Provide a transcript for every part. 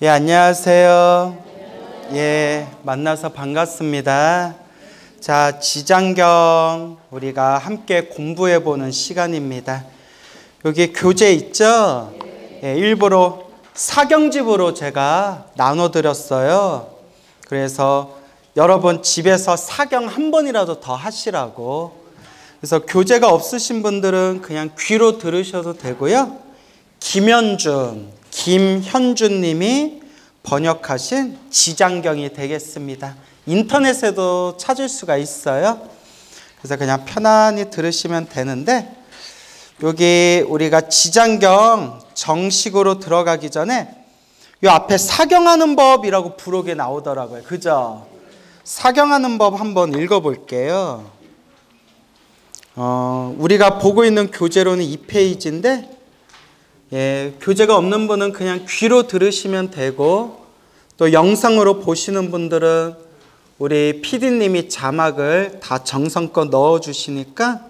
예, 안녕하세요. 예, 만나서 반갑습니다. 자, 지장경 우리가 함께 공부해 보는 시간입니다. 여기 교재 있죠? 예, 일부러 사경집으로 제가 나눠 드렸어요. 그래서 여러분 집에서 사경 한 번이라도 더 하시라고. 그래서 교재가 없으신 분들은 그냥 귀로 들으셔도 되고요. 김현준 님이 번역하신 지장경이 되겠습니다. 인터넷에도 찾을 수가 있어요. 그래서 그냥 편안히 들으시면 되는데, 여기 우리가 지장경 정식으로 들어가기 전에 이 앞에 사경하는 법이라고 부록에 나오더라고요. 그죠? 사경하는 법 한번 읽어볼게요. 우리가 보고 있는 교재로는 2페이지인데 예, 교재가 없는 분은 그냥 귀로 들으시면 되고, 또 영상으로 보시는 분들은 우리 PD님이 자막을 다 정성껏 넣어주시니까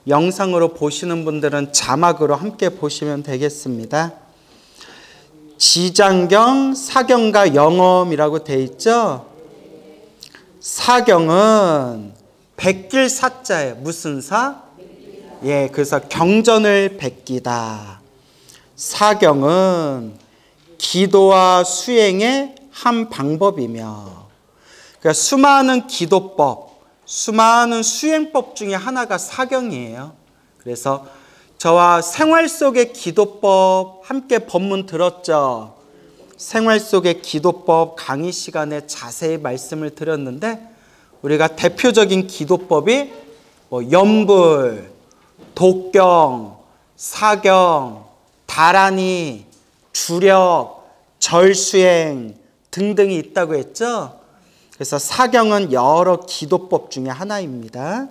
영상으로 보시는 분들은 자막으로 함께 보시면 되겠습니다. 지장경, 사경과 영엄이라고 돼 있죠? 사경은 베낄 사자예요. 무슨 사? 예, 그래서 경전을 베끼다. 사경은 기도와 수행의 한 방법이며, 그러니까 수많은 기도법, 수많은 수행법 중에 하나가 사경이에요. 그래서 저와 생활 속의 기도법 함께 법문 들었죠? 생활 속의 기도법 강의 시간에 자세히 말씀을 드렸는데, 우리가 대표적인 기도법이 염불, 독경, 사경, 다란이, 주력, 절수행 등등이 있다고 했죠. 그래서 사경은 여러 기도법 중에 하나입니다.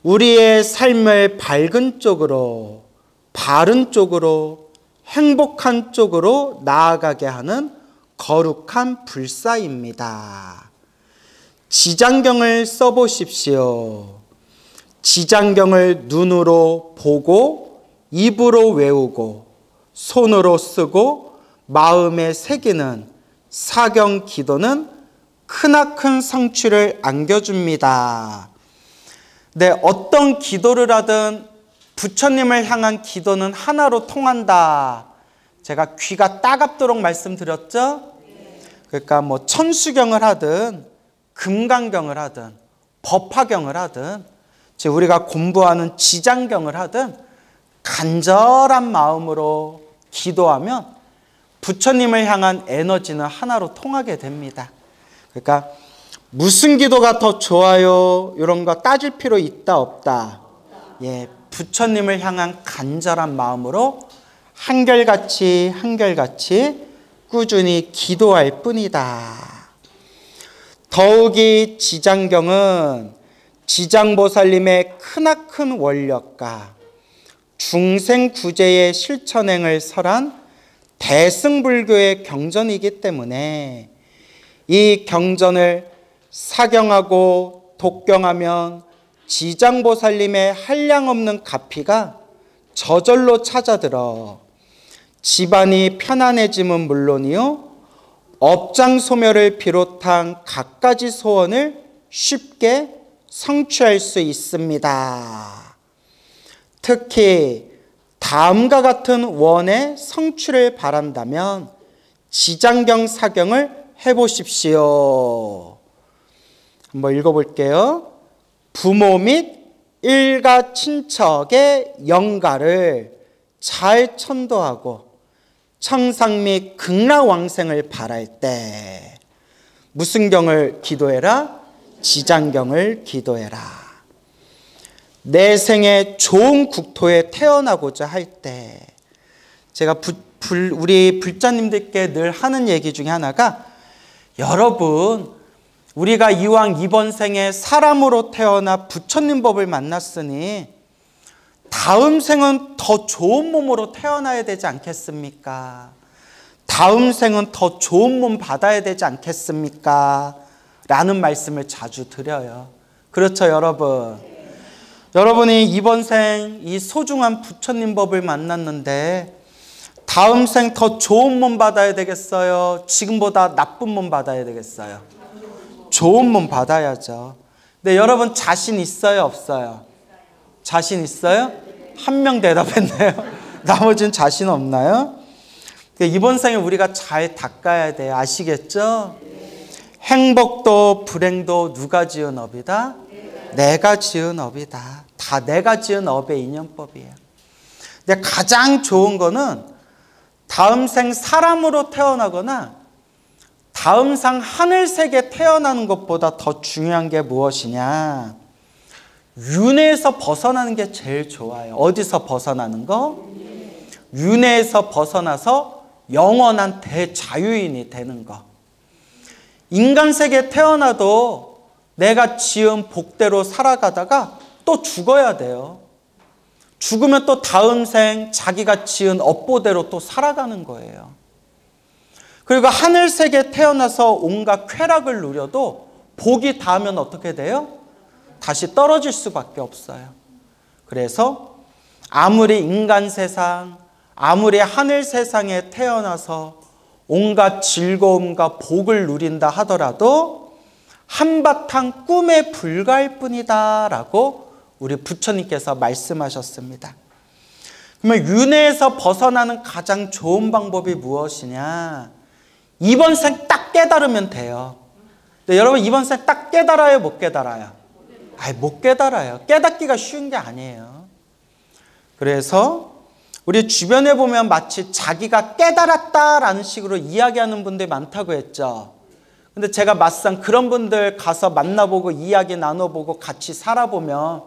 우리의 삶을 밝은 쪽으로, 바른 쪽으로, 행복한 쪽으로 나아가게 하는 거룩한 불사입니다. 지장경을 써보십시오. 지장경을 눈으로 보고 입으로 외우고 손으로 쓰고 마음에 새기는 사경 기도는 크나큰 성취를 안겨줍니다. 네, 어떤 기도를 하든 부처님을 향한 기도는 하나로 통한다. 제가 귀가 따갑도록 말씀드렸죠? 그러니까 천수경을 하든 금강경을 하든 법화경을 하든 우리가 공부하는 지장경을 하든 간절한 마음으로 기도하면 부처님을 향한 에너지는 하나로 통하게 됩니다. 그러니까 무슨 기도가 더 좋아요? 이런 거 따질 필요 있다 없다? 예, 부처님을 향한 간절한 마음으로 한결같이 꾸준히 기도할 뿐이다. 더욱이 지장경은 지장보살님의 크나큰 원력과 중생구제의 실천행을 설한 대승불교의 경전이기 때문에 이 경전을 사경하고 독경하면 지장보살님의 한량없는 가피가 저절로 찾아들어 집안이 편안해짐은 물론이요, 업장소멸을 비롯한 갖가지 소원을 쉽게 성취할 수 있습니다. 특히 다음과 같은 원의 성취를 바란다면 지장경 사경을 해보십시오. 한번 읽어볼게요. 부모 및 일가 친척의 영가를 잘 천도하고 청상 및 극락왕생을 바랄 때 무슨 경을 기도해라? 지장경을 기도해라. 내 생에 좋은 국토에 태어나고자 할 때, 제가 우리 불자님들께 늘 하는 얘기 중에 하나가, 여러분, 우리가 이왕 이번 생에 사람으로 태어나 부처님 법을 만났으니 다음 생은 더 좋은 몸으로 태어나야 되지 않겠습니까? 다음 생은 더 좋은 몸 받아야 되지 않겠습니까? 라는 말씀을 자주 드려요. 그렇죠, 여러분? 여러분이 이번 생 이 소중한 부처님 법을 만났는데 다음 생 더 좋은 몸 받아야 되겠어요? 지금보다 나쁜 몸 받아야 되겠어요? 좋은 몸 받아야죠. 근데 여러분 자신 있어요? 없어요? 자신 있어요? 한 명 대답했네요. 나머지는 자신 없나요? 이번 생에 우리가 잘 닦아야 돼요. 아시겠죠? 행복도 불행도 누가 지은 업이다? 내가 지은 업이다. 다 내가 지은 업의 인연법이에요. 근데 가장 좋은 거는 다음 생 사람으로 태어나거나 다음 생 하늘색에 태어나는 것보다 더 중요한 게 무엇이냐? 윤회에서 벗어나는 게 제일 좋아요. 어디서 벗어나는 거? 윤회에서 벗어나서 영원한 대자유인이 되는 거. 인간 세계에 태어나도 내가 지은 복대로 살아가다가 또 죽어야 돼요. 죽으면 또 다음 생 자기가 지은 업보대로 또 살아가는 거예요. 그리고 하늘 세계에 태어나서 온갖 쾌락을 누려도 복이 닿으면 어떻게 돼요? 다시 떨어질 수밖에 없어요. 그래서 아무리 인간 세상, 아무리 하늘 세상에 태어나서 온갖 즐거움과 복을 누린다 하더라도 한바탕 꿈에 불과할 뿐이다 라고 우리 부처님께서 말씀하셨습니다. 그러면 윤회에서 벗어나는 가장 좋은 방법이 무엇이냐? 이번 생 딱 깨달으면 돼요. 근데 여러분 이번 생 딱 깨달아요? 못 깨달아요? 못 깨달아요. 깨닫기가 쉬운 게 아니에요. 그래서 우리 주변에 보면 마치 자기가 깨달았다라는 식으로 이야기하는 분들이 많다고 했죠. 근데 제가 막상 그런 분들 가서 만나보고 이야기 나눠보고 같이 살아보면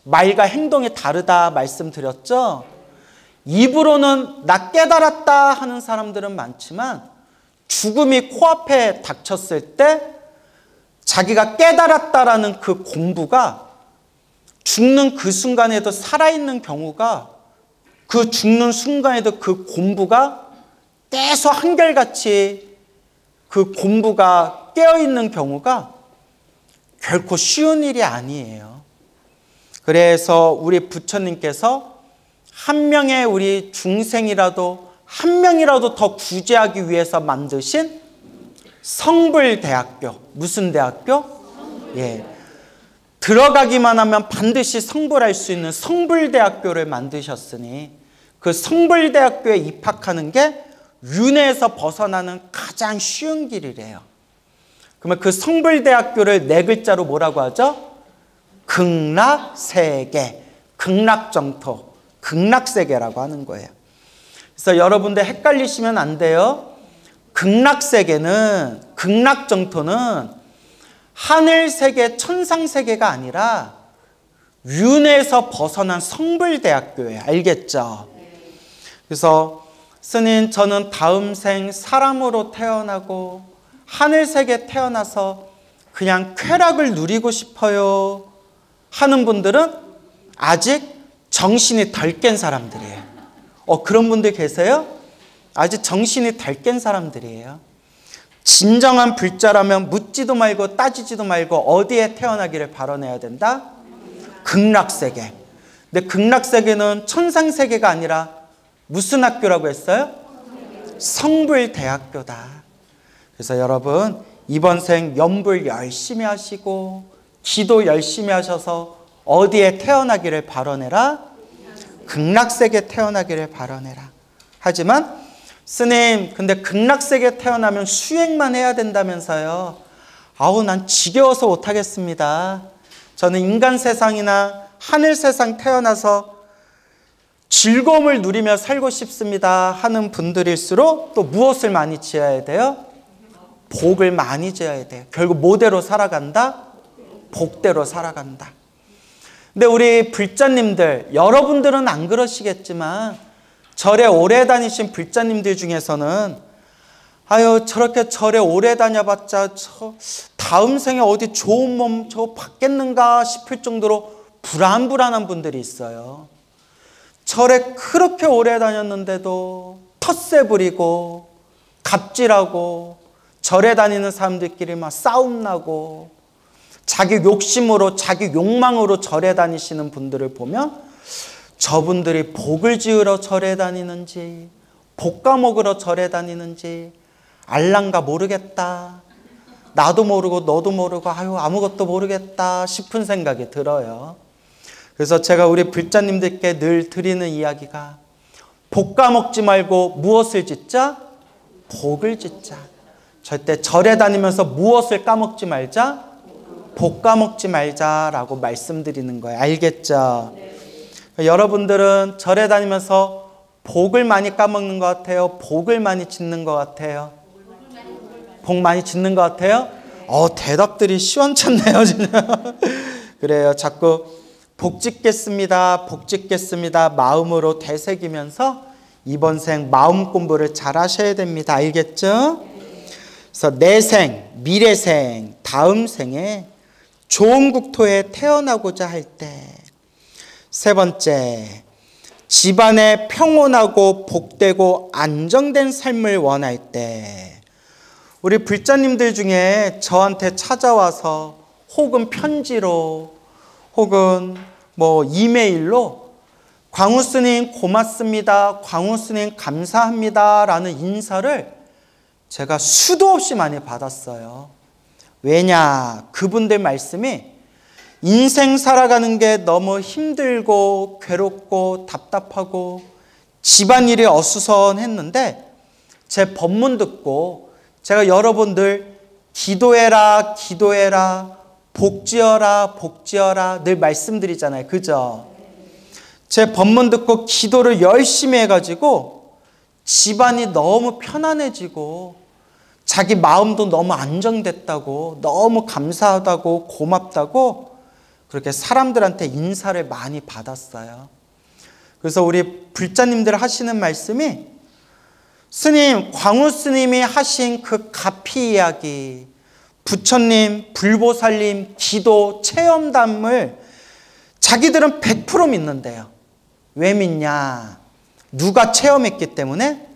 말과 행동이 다르다 말씀드렸죠. 입으로는 나 깨달았다 하는 사람들은 많지만 죽음이 코앞에 닥쳤을 때 자기가 깨달았다라는 그 공부가 죽는 그 순간에도 살아있는 경우가 그 죽는 순간에도 그 공부가 계속 한결같이 그 공부가 깨어있는 경우가 결코 쉬운 일이 아니에요. 그래서 우리 부처님께서 한 명의 우리 중생이라도 한 명이라도 더 구제하기 위해서 만드신 성불대학교. 무슨 대학교? 들어가기만 하면 반드시 성불할 수 있는 성불대학교를 만드셨으니 그 성불대학교에 입학하는 게 윤회에서 벗어나는 가장 쉬운 길이래요. 그러면 그 성불대학교를 네 글자로 뭐라고 하죠? 극락세계, 극락정토, 극락세계라고 하는 거예요. 그래서 여러분들 헷갈리시면 안 돼요. 극락세계는, 극락정토는 하늘세계, 천상세계가 아니라 윤회에서 벗어난 성불대학교예요. 알겠죠? 그래서 스님, 저는 다음 생 사람으로 태어나고 하늘세계에 태어나서 그냥 쾌락을 누리고 싶어요 하는 분들은 아직 정신이 덜 깬 사람들이에요. 그런 분들 계세요? 아직 정신이 덜 깬 사람들이에요. 진정한 불자라면 묻지도 말고 따지지도 말고 어디에 태어나기를 발언해야 된다? 극락세계. 근데 극락세계는 천상세계가 아니라 무슨 학교라고 했어요? 성불대학교다. 그래서 여러분 이번 생 염불 열심히 하시고 기도 열심히 하셔서 어디에 태어나기를 발언해라? 극락세계에 태어나기를 발언해라. 하지만 스님, 근데 극락세계에 태어나면 수행만 해야 된다면서요. 난 지겨워서 못하겠습니다. 저는 인간 세상이나 하늘 세상 태어나서 즐거움을 누리며 살고 싶습니다 하는 분들일수록 또 무엇을 많이 지어야 돼요? 복을 많이 지어야 돼요. 결국 뭐대로 살아간다? 복대로 살아간다. 근데 우리 불자님들, 여러분들은 안 그러시겠지만 절에 오래 다니신 불자님들 중에서는 저렇게 절에 오래 다녀봤자 다음 생에 어디 좋은 몸 받겠는가 싶을 정도로 불안한 분들이 있어요. 절에 그렇게 오래 다녔는데도 텃세 부리고 갑질하고 절에 다니는 사람들끼리 막 싸움 나고 자기 욕심으로 자기 욕망으로 절에 다니시는 분들을 보면 저분들이 복을 지으러 절에 다니는지 볶아 먹으러 절에 다니는지 알란가 모르겠다. 나도 모르고 너도 모르고 아무것도 모르겠다 싶은 생각이 들어요. 그래서 제가 우리 불자님들께 늘 드리는 이야기가 볶아 먹지 말고 무엇을 짓자? 복을 짓자. 절대 절에 다니면서 무엇을 까먹지 말자? 볶아 먹지 말자라고 말씀드리는 거예요. 알겠죠? 여러분들은 절에 다니면서 복을 많이 까먹는 것 같아요? 복을 많이 짓는 것 같아요? 복 많이 짓는 것 같아요? 대답들이 시원찮네요, 진짜. 그래요. 자꾸 복 짓겠습니다. 복 짓겠습니다. 마음으로 되새기면서 이번 생 마음 공부를 잘 하셔야 됩니다. 알겠죠? 그래서 내 생, 미래 생, 다음 생에 좋은 국토에 태어나고자 할 때. 세 번째, 집안에 평온하고 복되고 안정된 삶을 원할 때. 우리 불자님들 중에 저한테 찾아와서 혹은 편지로 혹은 이메일로 광우 스님 고맙습니다. 광우 스님 감사합니다. 라는 인사를 제가 수도 없이 많이 받았어요. 왜냐? 그분들 말씀이 인생 살아가는 게 너무 힘들고 괴롭고 답답하고 집안일이 어수선했는데 제 법문 듣고 제가 여러분들 기도해라 기도해라 복지어라 복지어라 늘 말씀드리잖아요. 그죠? 제 법문 듣고 기도를 열심히 해가지고 집안이 너무 편안해지고 자기 마음도 너무 안정됐다고 너무 감사하다고 고맙다고 그렇게 사람들한테 인사를 많이 받았어요. 그래서 우리 불자님들 하시는 말씀이 스님, 광우 스님이 하신 그 가피 이야기, 부처님, 불보살님, 기도, 체험담을 자기들은 100% 믿는데요. 왜 믿냐? 누가 체험했기 때문에?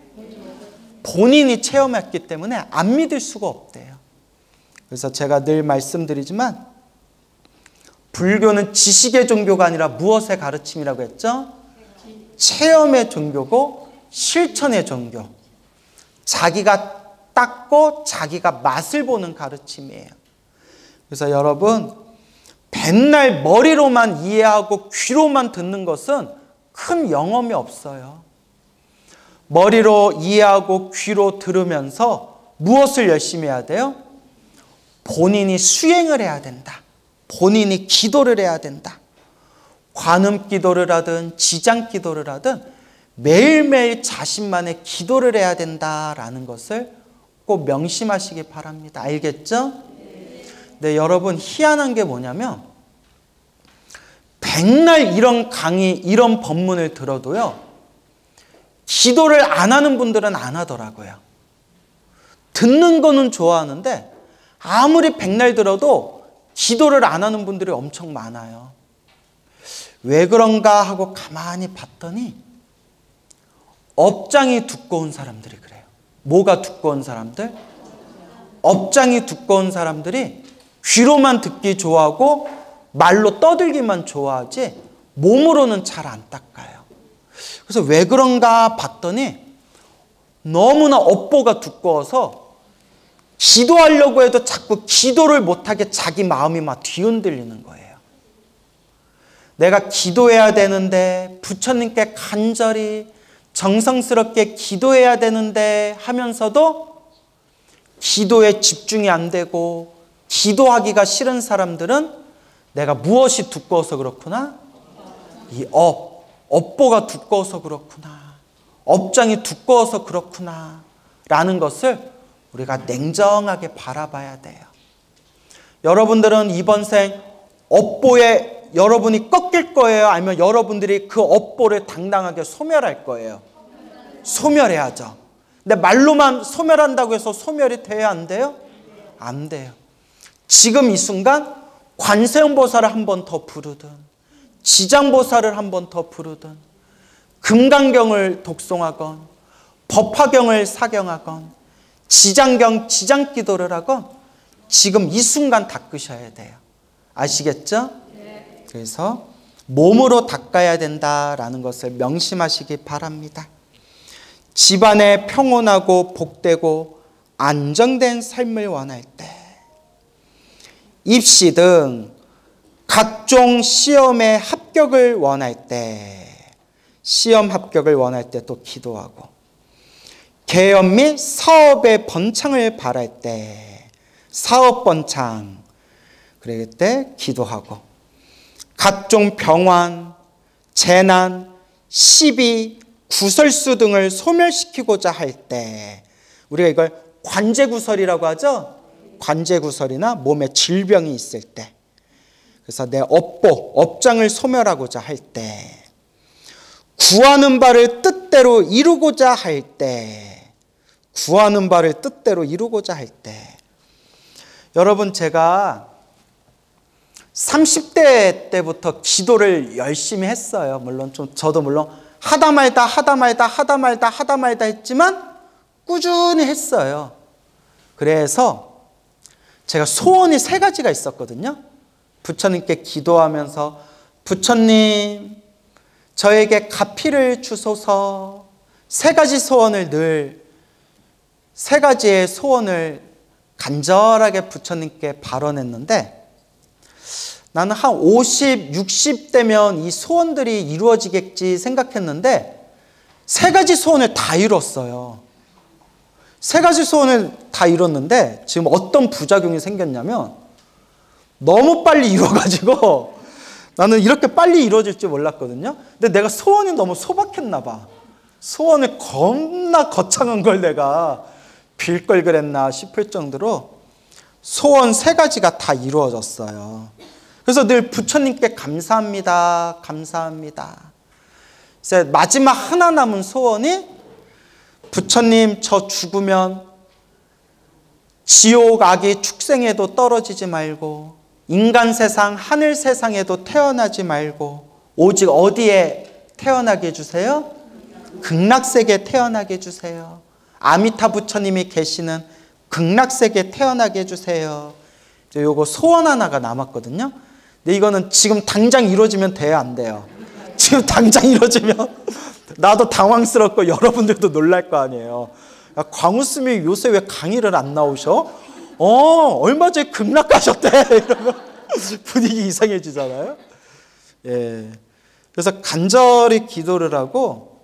본인이 체험했기 때문에 안 믿을 수가 없대요. 그래서 제가 늘 말씀드리지만 불교는 지식의 종교가 아니라 무엇의 가르침이라고 했죠? 체험의 종교고 실천의 종교. 자기가 닦고 자기가 맛을 보는 가르침이에요. 그래서 여러분 맨날 머리로만 이해하고 귀로만 듣는 것은 큰 영험이 없어요. 머리로 이해하고 귀로 들으면서 무엇을 열심히 해야 돼요? 본인이 수행을 해야 된다. 본인이 기도를 해야 된다. 관음 기도를 하든 지장 기도를 하든 매일매일 자신만의 기도를 해야 된다라는 것을 꼭 명심하시기 바랍니다. 알겠죠? 네, 여러분 희한한 게 뭐냐면 백날 이런 강의, 이런 법문을 들어도요. 기도를 안 하는 분들은 안 하더라고요. 듣는 거는 좋아하는데 아무리 백날 들어도 기도를 안 하는 분들이 엄청 많아요. 왜 그런가 하고 가만히 봤더니 업장이 두꺼운 사람들이 그래요. 뭐가 두꺼운 사람들? 업장이 두꺼운 사람들이 귀로만 듣기 좋아하고 말로 떠들기만 좋아하지 몸으로는 잘 안 닦아요. 그래서 왜 그런가 봤더니 너무나 업보가 두꺼워서 기도하려고 해도 자꾸 기도를 못하게 자기 마음이 막 뒤흔들리는 거예요. 내가 기도해야 되는데 부처님께 간절히 정성스럽게 기도해야 되는데 하면서도 기도에 집중이 안 되고 기도하기가 싫은 사람들은 내가 무엇이 두꺼워서 그렇구나? 이 업보가 두꺼워서 그렇구나. 업장이 두꺼워서 그렇구나. 라는 것을 우리가 냉정하게 바라봐야 돼요. 여러분들은 이번 생 업보에 여러분이 꺾일 거예요? 아니면 여러분들이 그 업보를 당당하게 소멸할 거예요? 소멸해야죠. 근데 말로만 소멸한다고 해서 소멸이 돼야 안 돼요? 안 돼요. 지금 이 순간 관세음보살을 한 번 더 부르든 지장보살을 한 번 더 부르든 금강경을 독송하건 법화경을 사경하건 지장경 지장기도를 하건 지금 이 순간 닦으셔야 돼요. 아시겠죠? 네. 그래서 몸으로 닦아야 된다라는 것을 명심하시기 바랍니다. 집안에 평온하고 복되고 안정된 삶을 원할 때, 입시 등 각종 시험의 합격을 원할 때, 시험 합격을 원할 때 또 기도하고, 개업 및 사업의 번창을 바랄 때, 사업 번창, 그럴 때 기도하고, 각종 병환, 재난, 시비, 구설수 등을 소멸시키고자 할 때, 우리가 이걸 관제구설이라고 하죠. 관제구설이나 몸에 질병이 있을 때, 그래서 내 업장을 소멸하고자 할 때, 구하는 바를 뜻대로 이루고자 할 때, 구하는 바를 뜻대로 이루고자 할 때. 여러분, 제가 30대 때부터 기도를 열심히 했어요. 물론 저도 물론 하다 말다 했지만 꾸준히 했어요. 그래서 제가 소원이 3가지가 있었거든요. 부처님께 기도하면서, 부처님 저에게 가피를 주소서, 3가지 소원을 늘 3가지의 소원을 간절하게 부처님께 발언했는데, 나는 한 50, 60대면 이 소원들이 이루어지겠지 생각했는데 3가지 소원을 다 이뤘어요. 3가지 소원을 다 이뤘는데 지금 어떤 부작용이 생겼냐면, 너무 빨리 이뤄가지고 나는 이렇게 빨리 이루어질 줄 몰랐거든요. 근데 내가 소원이 너무 소박했나 봐. 소원을 겁나 거창한 걸 내가 빌 걸 그랬나 싶을 정도로 소원 3가지가 다 이루어졌어요. 그래서 늘 부처님께 감사합니다, 감사합니다. 이제 마지막 하나 남은 소원이, 부처님 저 죽으면 지옥 악이 축생에도 떨어지지 말고 인간 세상, 하늘 세상에도 태어나지 말고 오직 어디에 태어나게 해주세요? 극락세계에 태어나게 해주세요. 아미타 부처님이 계시는 극락세계에 태어나게 해주세요. 요거 소원 하나가 남았거든요. 근데 이거는 지금 당장 이루어지면 돼요, 안 돼요? 지금 당장 이루어지면 나도 당황스럽고 여러분들도 놀랄 거 아니에요. 야, 광우스님이 요새 왜 강의를 안 나오셔? 얼마 전에 극락 가셨대. 이러면 분위기 이상해지잖아요. 예. 그래서 간절히 기도를 하고,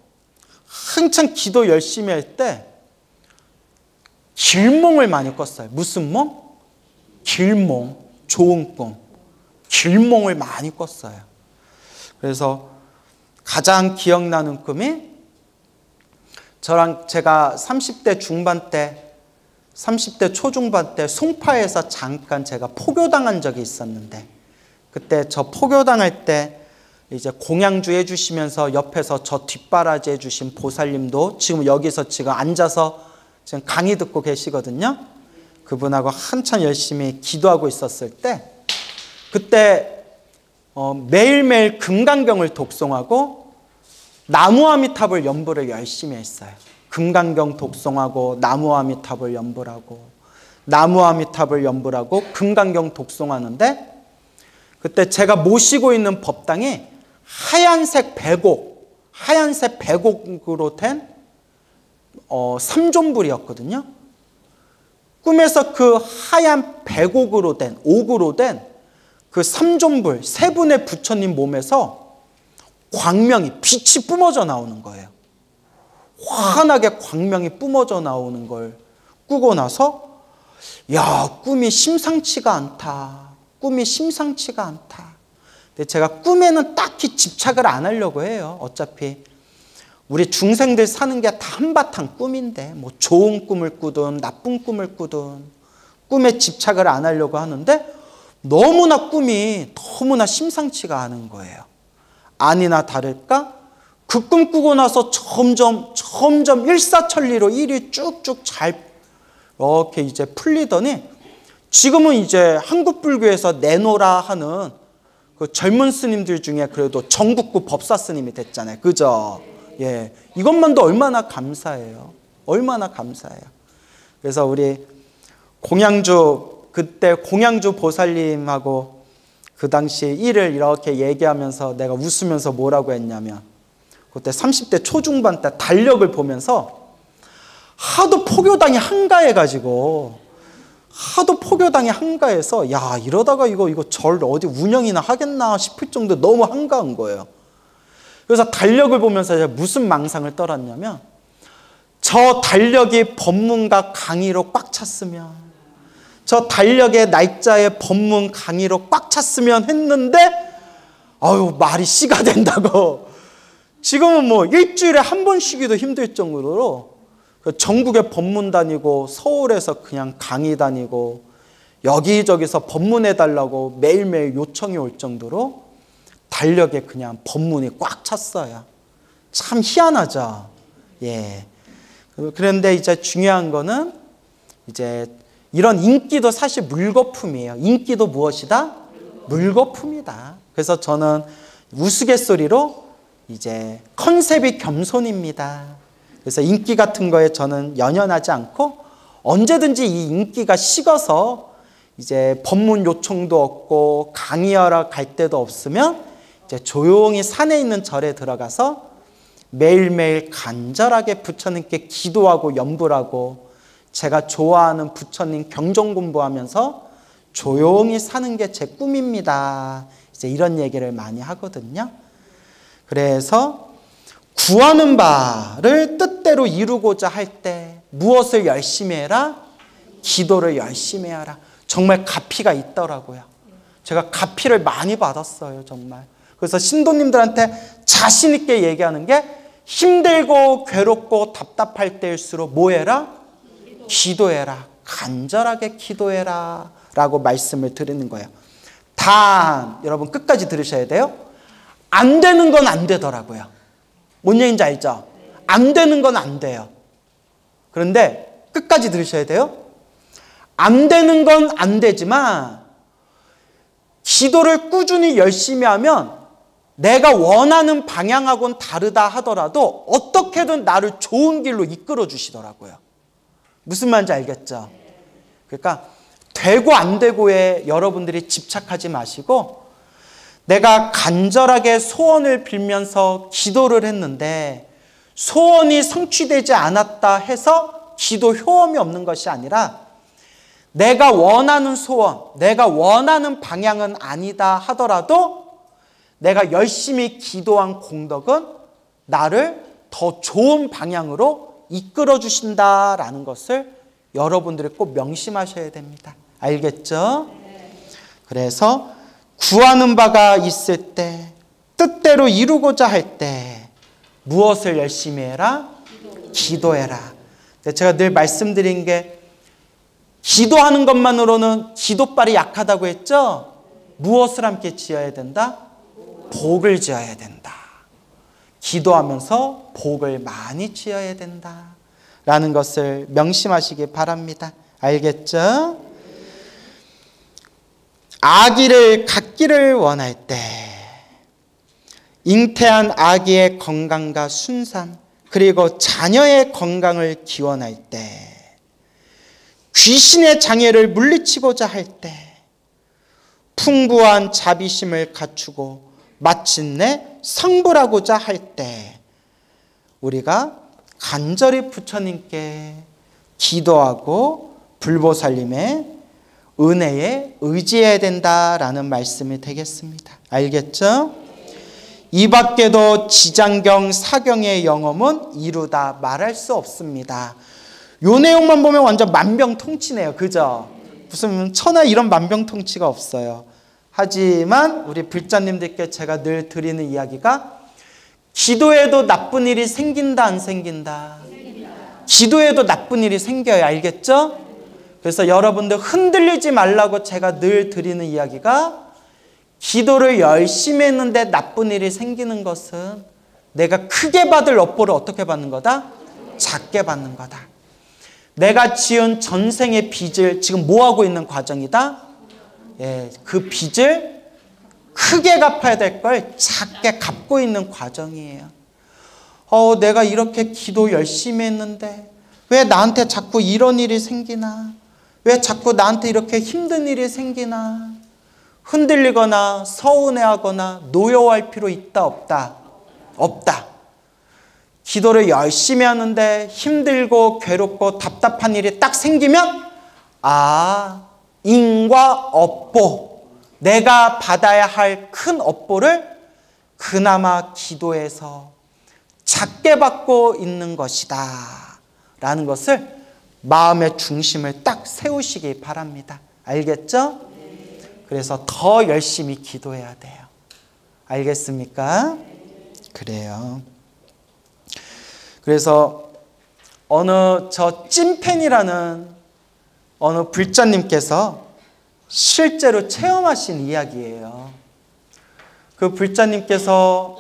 한참 기도 열심히 할 때 길몽을 많이 꿨어요. 무슨 몽? 길몽, 좋은 꿈. 길몽을 많이 꿨어요. 그래서 가장 기억나는 꿈이, 제가 30대 중반 때, 30대 초중반 때 송파에서 잠깐 제가 포교당한 적이 있었는데, 그때 저 포교당할 때 이제 공양주 해주시면서 옆에서 저 뒷바라지 해주신 보살님도 지금 여기서 지금 앉아서 지금 강의 듣고 계시거든요. 그분하고 한참 열심히 기도하고 있었을 때, 그때 매일매일 금강경을 독송하고 나무아미탑을 연부를 열심히 했어요. 금강경 독송하고 나무아미탑을 연부를 하고, 나무아미탑을 연부를 하고 금강경 독송하는데, 그때 제가 모시고 있는 법당이 하얀색 배곡으로 된 삼존불이었거든요. 꿈에서 그 하얀 배곡으로 된, 옥으로 된 그 삼존불, 3분의 부처님 몸에서 광명이, 빛이 뿜어져 나오는 거예요. 환하게 광명이 뿜어져 나오는 걸 꾸고 나서, 야, 꿈이 심상치가 않다. 꿈이 심상치가 않다. 근데 제가 꿈에는 딱히 집착을 안 하려고 해요. 어차피 우리 중생들 사는 게 다 한바탕 꿈인데, 뭐 좋은 꿈을 꾸든 나쁜 꿈을 꾸든 꿈에 집착을 안 하려고 하는데, 너무나 꿈이 너무나 심상치가 않은 거예요. 아니나 다를까 그 꿈 꾸고 나서 점점 일사천리로 일이 쭉쭉 잘 이렇게 이제 풀리더니, 지금은 이제 한국 불교에서 내노라 하는 그 젊은 스님들 중에 그래도 전국구 법사 스님이 됐잖아요. 그죠? 예. 이것만도 얼마나 감사해요. 얼마나 감사해요. 그래서 우리 그때 공양주 보살님하고 그 당시 일을 이렇게 얘기하면서 내가 웃으면서 뭐라고 했냐면, 그때 30대 초중반 때 달력을 보면서 하도 포교당이 한가해가지고 하도 포교당이 한가해서 야 이러다가 이거 절 어디 운영이나 하겠나 싶을 정도 너무 한가한 거예요. 그래서 달력을 보면서 제가 무슨 망상을 떨었냐면 저 달력이 법문과 강의로 꽉 찼으면 저 달력의 날짜에 법문 강의로 꽉 찼으면 했는데 아유 말이 씨가 된다고 지금은 뭐 일주일에 한 번 쉬기도 힘들 정도로 전국에 법문 다니고 서울에서 그냥 강의 다니고 여기저기서 법문해달라고 매일매일 요청이 올 정도로 달력에 그냥 법문이 꽉 찼어요. 참 희한하죠. 예. 그런데 이제 중요한 거는 이제 이런 인기도 사실 물거품이에요. 인기도 무엇이다? 물거품이다. 그래서 저는 우스갯소리로 이제 컨셉이 겸손입니다. 그래서 인기 같은 거에 저는 연연하지 않고 언제든지 이 인기가 식어서 이제 법문 요청도 없고 강의하러 갈 데도 없으면 이제 조용히 산에 있는 절에 들어가서 매일매일 간절하게 부처님께 기도하고 염불하고 제가 좋아하는 부처님 경전 공부하면서 조용히 사는 게 제 꿈입니다. 이제 이런 얘기를 많이 하거든요. 그래서 구하는 바를 뜻대로 이루고자 할 때 무엇을 열심히 해라? 기도를 열심히 하라. 정말 가피가 있더라고요. 제가 가피를 많이 받았어요. 정말. 그래서 신도님들한테 자신 있게 얘기하는 게 힘들고 괴롭고 답답할 때일수록 뭐 해라? 기도해라. 간절하게 기도해라 라고 말씀을 드리는 거예요. 단 여러분 끝까지 들으셔야 돼요. 안 되는 건 안 되더라고요. 뭔 얘기인지 알죠? 안 되는 건 안 돼요. 그런데 끝까지 들으셔야 돼요. 안 되는 건 안 되지만 기도를 꾸준히 열심히 하면 내가 원하는 방향하고는 다르다 하더라도 어떻게든 나를 좋은 길로 이끌어 주시더라고요. 무슨 말인지 알겠죠? 그러니까 되고 안 되고에 여러분들이 집착하지 마시고 내가 간절하게 소원을 빌면서 기도를 했는데 소원이 성취되지 않았다 해서 기도 효험이 없는 것이 아니라 내가 원하는 소원, 내가 원하는 방향은 아니다 하더라도 내가 열심히 기도한 공덕은 나를 더 좋은 방향으로 이끌어 주신다라는 것을 여러분들이 꼭 명심하셔야 됩니다. 알겠죠? 그래서 구하는 바가 있을 때, 뜻대로 이루고자 할 때 무엇을 열심히 해라? 기도해라. 제가 늘 말씀드린 게 기도하는 것만으로는 기도발이 약하다고 했죠? 무엇을 함께 지어야 된다? 복을 지어야 된다. 기도하면서 복을 많이 지어야 된다. 라는 것을 명심하시기 바랍니다. 알겠죠? 아기를 갖기를 원할 때 잉태한 아기의 건강과 순산 그리고 자녀의 건강을 기원할 때 귀신의 장애를 물리치고자 할 때 풍부한 자비심을 갖추고 마침내 성불하고자 할 때 우리가 간절히 부처님께 기도하고 불보살님의 은혜에 의지해야 된다라는 말씀이 되겠습니다. 알겠죠? 이 밖에도 지장경, 사경의 영험은 이루다 말할 수 없습니다. 요 내용만 보면 완전 만병통치네요. 그죠? 무슨 천하 이런 만병통치가 없어요. 하지만 우리 불자님들께 제가 늘 드리는 이야기가 기도해도 나쁜 일이 생긴다 안 생긴다? 기도해도 나쁜 일이 생겨요. 알겠죠? 그래서 여러분들 흔들리지 말라고 제가 늘 드리는 이야기가 기도를 열심히 했는데 나쁜 일이 생기는 것은 내가 크게 받을 업보를 어떻게 받는 거다? 작게 받는 거다. 내가 지은 전생의 빚을 지금 뭐하고 있는 과정이다? 예, 그 빚을 크게 갚아야 될 걸 작게 갚고 있는 과정이에요. 내가 이렇게 기도 열심히 했는데 왜 나한테 자꾸 이런 일이 생기나? 왜 자꾸 나한테 이렇게 힘든 일이 생기나? 흔들리거나 서운해하거나 노여워할 필요 있다 없다? 없다. 기도를 열심히 하는데 힘들고 괴롭고 답답한 일이 딱 생기면 인과 업보, 내가 받아야 할 큰 업보를 그나마 기도에서 작게 받고 있는 것이다 라는 것을 마음의 중심을 딱 세우시기 바랍니다. 알겠죠? 그래서 더 열심히 기도해야 돼요. 알겠습니까? 그래요. 그래서 어느 찐팬이라는 어느 불자님께서 실제로 체험하신 이야기예요. 그 불자님께서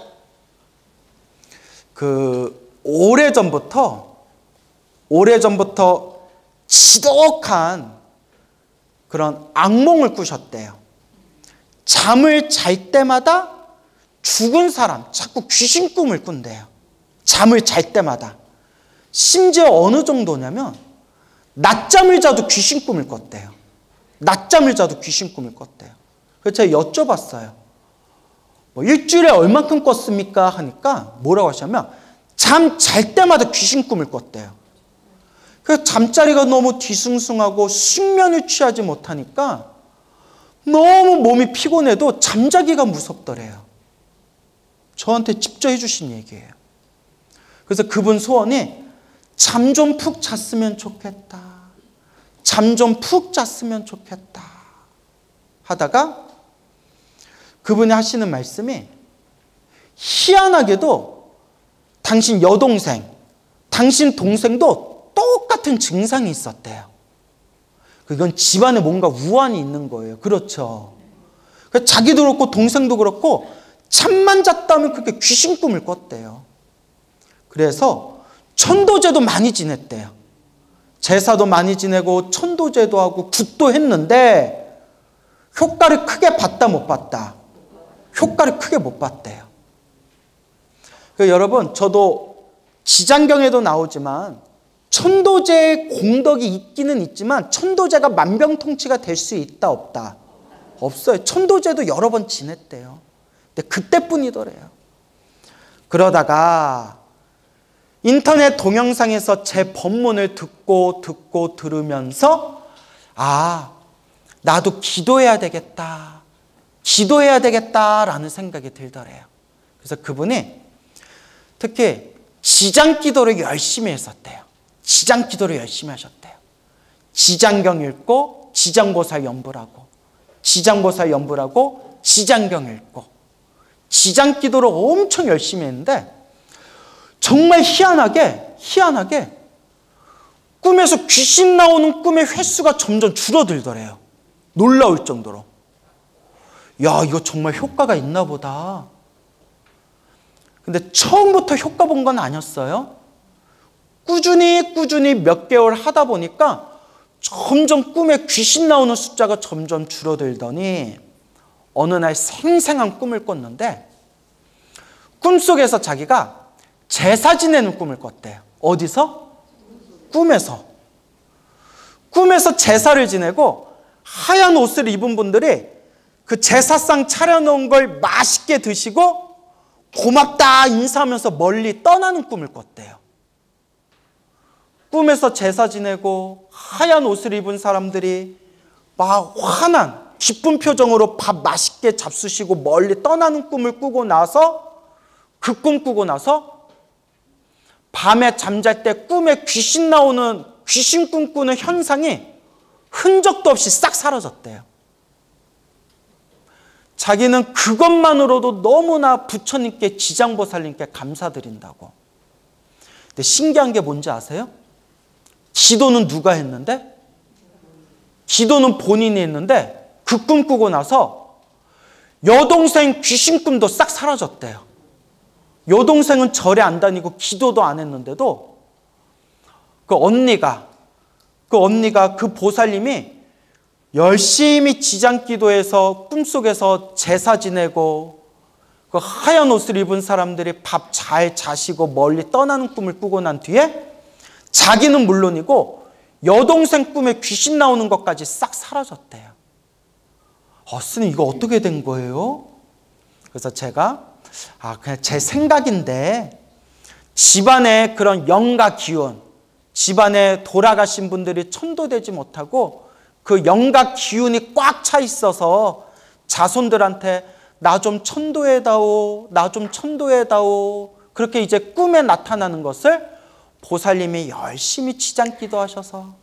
오래전부터 지독한 그런 악몽을 꾸셨대요. 잠을 잘 때마다 죽은 사람, 자꾸 귀신 꿈을 꾼대요. 잠을 잘 때마다. 심지어 어느 정도냐면 낮잠을 자도 귀신 꿈을 꿨대요. 낮잠을 자도 귀신 꿈을 꿨대요. 그래서 제가 여쭤봤어요. 일주일에 얼만큼 꿨습니까? 하니까 뭐라고 하시냐면 잠 잘 때마다 귀신 꿈을 꿨대요. 그래서 잠자리가 너무 뒤숭숭하고 숙면을 취하지 못하니까 너무 몸이 피곤해도 잠자기가 무섭더래요. 저한테 직접 해주신 얘기예요. 그래서 그분 소원이 잠 좀 푹 잤으면 좋겠다. 잠 좀 푹 잤으면 좋겠다. 하다가 그분이 하시는 말씀이 희한하게도 당신 여동생, 당신 동생도 똑같은 증상이 있었대요. 이건 집안에 뭔가 우환이 있는 거예요. 그렇죠. 자기도 그렇고 동생도 그렇고 잠만 잤다면 그렇게 귀신 꿈을 꿨대요. 그래서 천도제도 많이 지냈대요. 제사도 많이 지내고 천도제도 하고 굿도 했는데 효과를 크게 봤다 못 봤다? 효과를 크게 못 봤대요. 여러분, 저도 지장경에도 나오지만 천도제의 공덕이 있기는 있지만 천도제가 만병통치가 될 수 있다 없다? 없어요. 천도제도 여러 번 지냈대요. 근데 그때뿐이더래요. 그러다가 인터넷 동영상에서 제 법문을 듣고 들으면서 나도 기도해야 되겠다라는 생각이 들더래요. 그래서 그분이 특히 지장기도를 열심히 했었대요. 지장기도를 열심히 하셨대요. 지장경 읽고 지장보살 연불하고 지장경 읽고 지장기도를 엄청 열심히 했는데 정말 희한하게 꿈에서 귀신 나오는 꿈의 횟수가 점점 줄어들더래요. 놀라울 정도로. 야, 이거 정말 효과가 있나 보다. 근데 처음부터 효과 본 건 아니었어요. 꾸준히 몇 개월 하다 보니까 점점 꿈에 귀신 나오는 숫자가 점점 줄어들더니 어느 날 생생한 꿈을 꿨는데 꿈속에서 자기가 제사 지내는 꿈을 꿨대요. 어디서? 꿈에서 제사를 지내고 하얀 옷을 입은 분들이 그 제사상 차려놓은 걸 맛있게 드시고 고맙다 인사하면서 멀리 떠나는 꿈을 꿨대요. 꿈에서 제사 지내고 하얀 옷을 입은 사람들이 막 환한 기쁜 표정으로 밥 맛있게 잡수시고 멀리 떠나는 꿈을 꾸고 나서 그 꿈 꾸고 나서 밤에 잠잘 때 꿈에 귀신 나오는 귀신 꿈꾸는 현상이 흔적도 없이 싹 사라졌대요. 자기는 그것만으로도 너무나 부처님께 지장보살님께 감사드린다고. 근데 신기한 게 뭔지 아세요? 기도는 누가 했는데? 기도는 본인이 했는데 그 꿈 꾸고 나서 여동생 귀신 꿈도 싹 사라졌대요. 여동생은 절에 안 다니고 기도도 안 했는데도 그 언니가 그 보살님이 열심히 지장기도해서 꿈속에서 제사 지내고 그 하얀 옷을 입은 사람들이 밥 잘 자시고 멀리 떠나는 꿈을 꾸고 난 뒤에 자기는 물론이고 여동생 꿈에 귀신 나오는 것까지 싹 사라졌대요. 스님 이거 어떻게 된 거예요? 그래서 제가 그냥 제 생각인데 집안에 그런 영가 기운, 집안에 돌아가신 분들이 천도되지 못하고 그 영가 기운이 꽉 차 있어서 자손들한테 나 좀 천도해다오, 나 좀 천도해다오, 그렇게 이제 꿈에 나타나는 것을 보살님이 열심히 지장기도 하셔서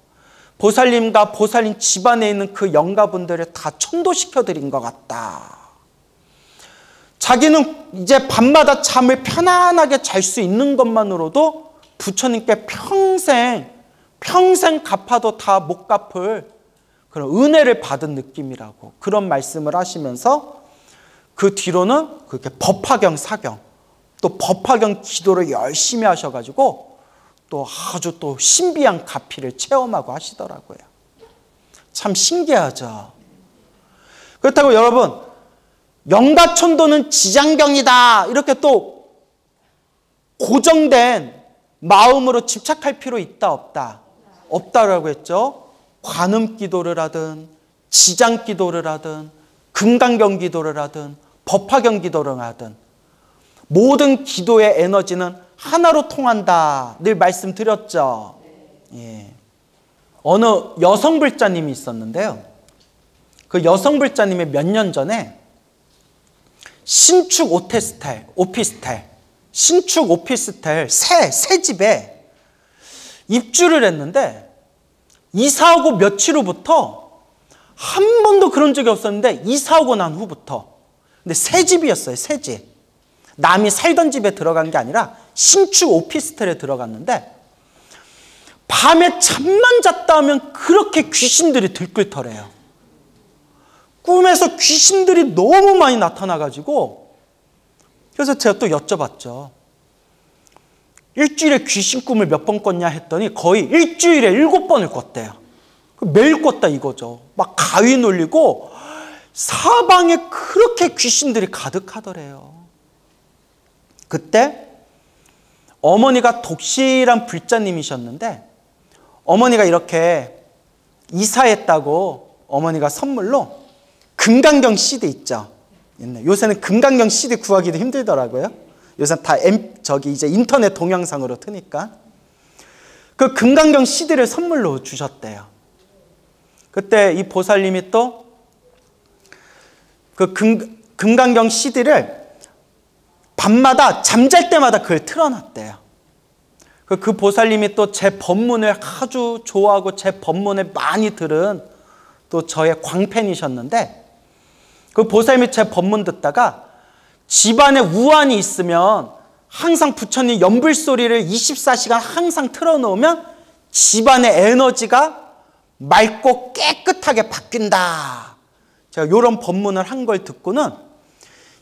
보살님과 보살님 집안에 있는 그 영가분들을 다 천도시켜드린 것 같다. 자기는 이제 밤마다 잠을 편안하게 잘 수 있는 것만으로도 부처님께 평생 갚아도 다 못 갚을 그런 은혜를 받은 느낌이라고 그런 말씀을 하시면서 그 뒤로는 그렇게 법화경 사경, 또 법화경 기도를 열심히 하셔가지고 또 아주 또 신비한 가피를 체험하고 하시더라고요. 참 신기하죠. 그렇다고 여러분, 영가천도는 지장경이다 이렇게 또 고정된 마음으로 집착할 필요 있다 없다? 없다라고 했죠. 관음기도를 하든 지장기도를 하든 금강경 기도를 하든 법화경 기도를 하든 모든 기도의 에너지는 하나로 통한다 늘 말씀드렸죠. 예. 어느 여성불자님이 있었는데요. 그 여성불자님이 몇 년 전에 신축 오피스텔 새 집에 입주를 했는데 이사하고 며칠 후부터 한 번도 그런 적이 없었는데 이사하고 난 후부터 근데 새 집이었어요. 새 집. 남이 살던 집에 들어간 게 아니라 신축 오피스텔에 들어갔는데 밤에 잠만 잤다 하면 그렇게 귀신들이 들끓더래요. 꿈에서 귀신들이 너무 많이 나타나가지고 그래서 제가 또 여쭤봤죠. 일주일에 귀신 꿈을 몇 번 꿨냐 했더니 거의 일주일에 7번을 꿨대요. 매일 꿨다 이거죠. 막 가위 눌리고 사방에 그렇게 귀신들이 가득하더래요. 그때 어머니가 독실한 불자님이셨는데 어머니가 이렇게 이사했다고 어머니가 선물로 금강경 CD 있죠. 요새는 금강경 CD 구하기도 힘들더라고요. 요새 다 이제 인터넷 동영상으로 트니까 그 금강경 CD를 선물로 주셨대요. 그때 이 보살님이 또 그 금강경 CD를 밤마다 잠잘 때마다 그걸 틀어놨대요. 그 보살님이 또 제 법문을 아주 좋아하고 제 법문을 많이 들은 또 저의 광팬이셨는데 그 보살님이 제 법문 듣다가 집안에 우환이 있으면 항상 부처님 연불소리를 24시간 항상 틀어놓으면 집안의 에너지가 맑고 깨끗하게 바뀐다. 제가 이런 법문을 한 걸 듣고는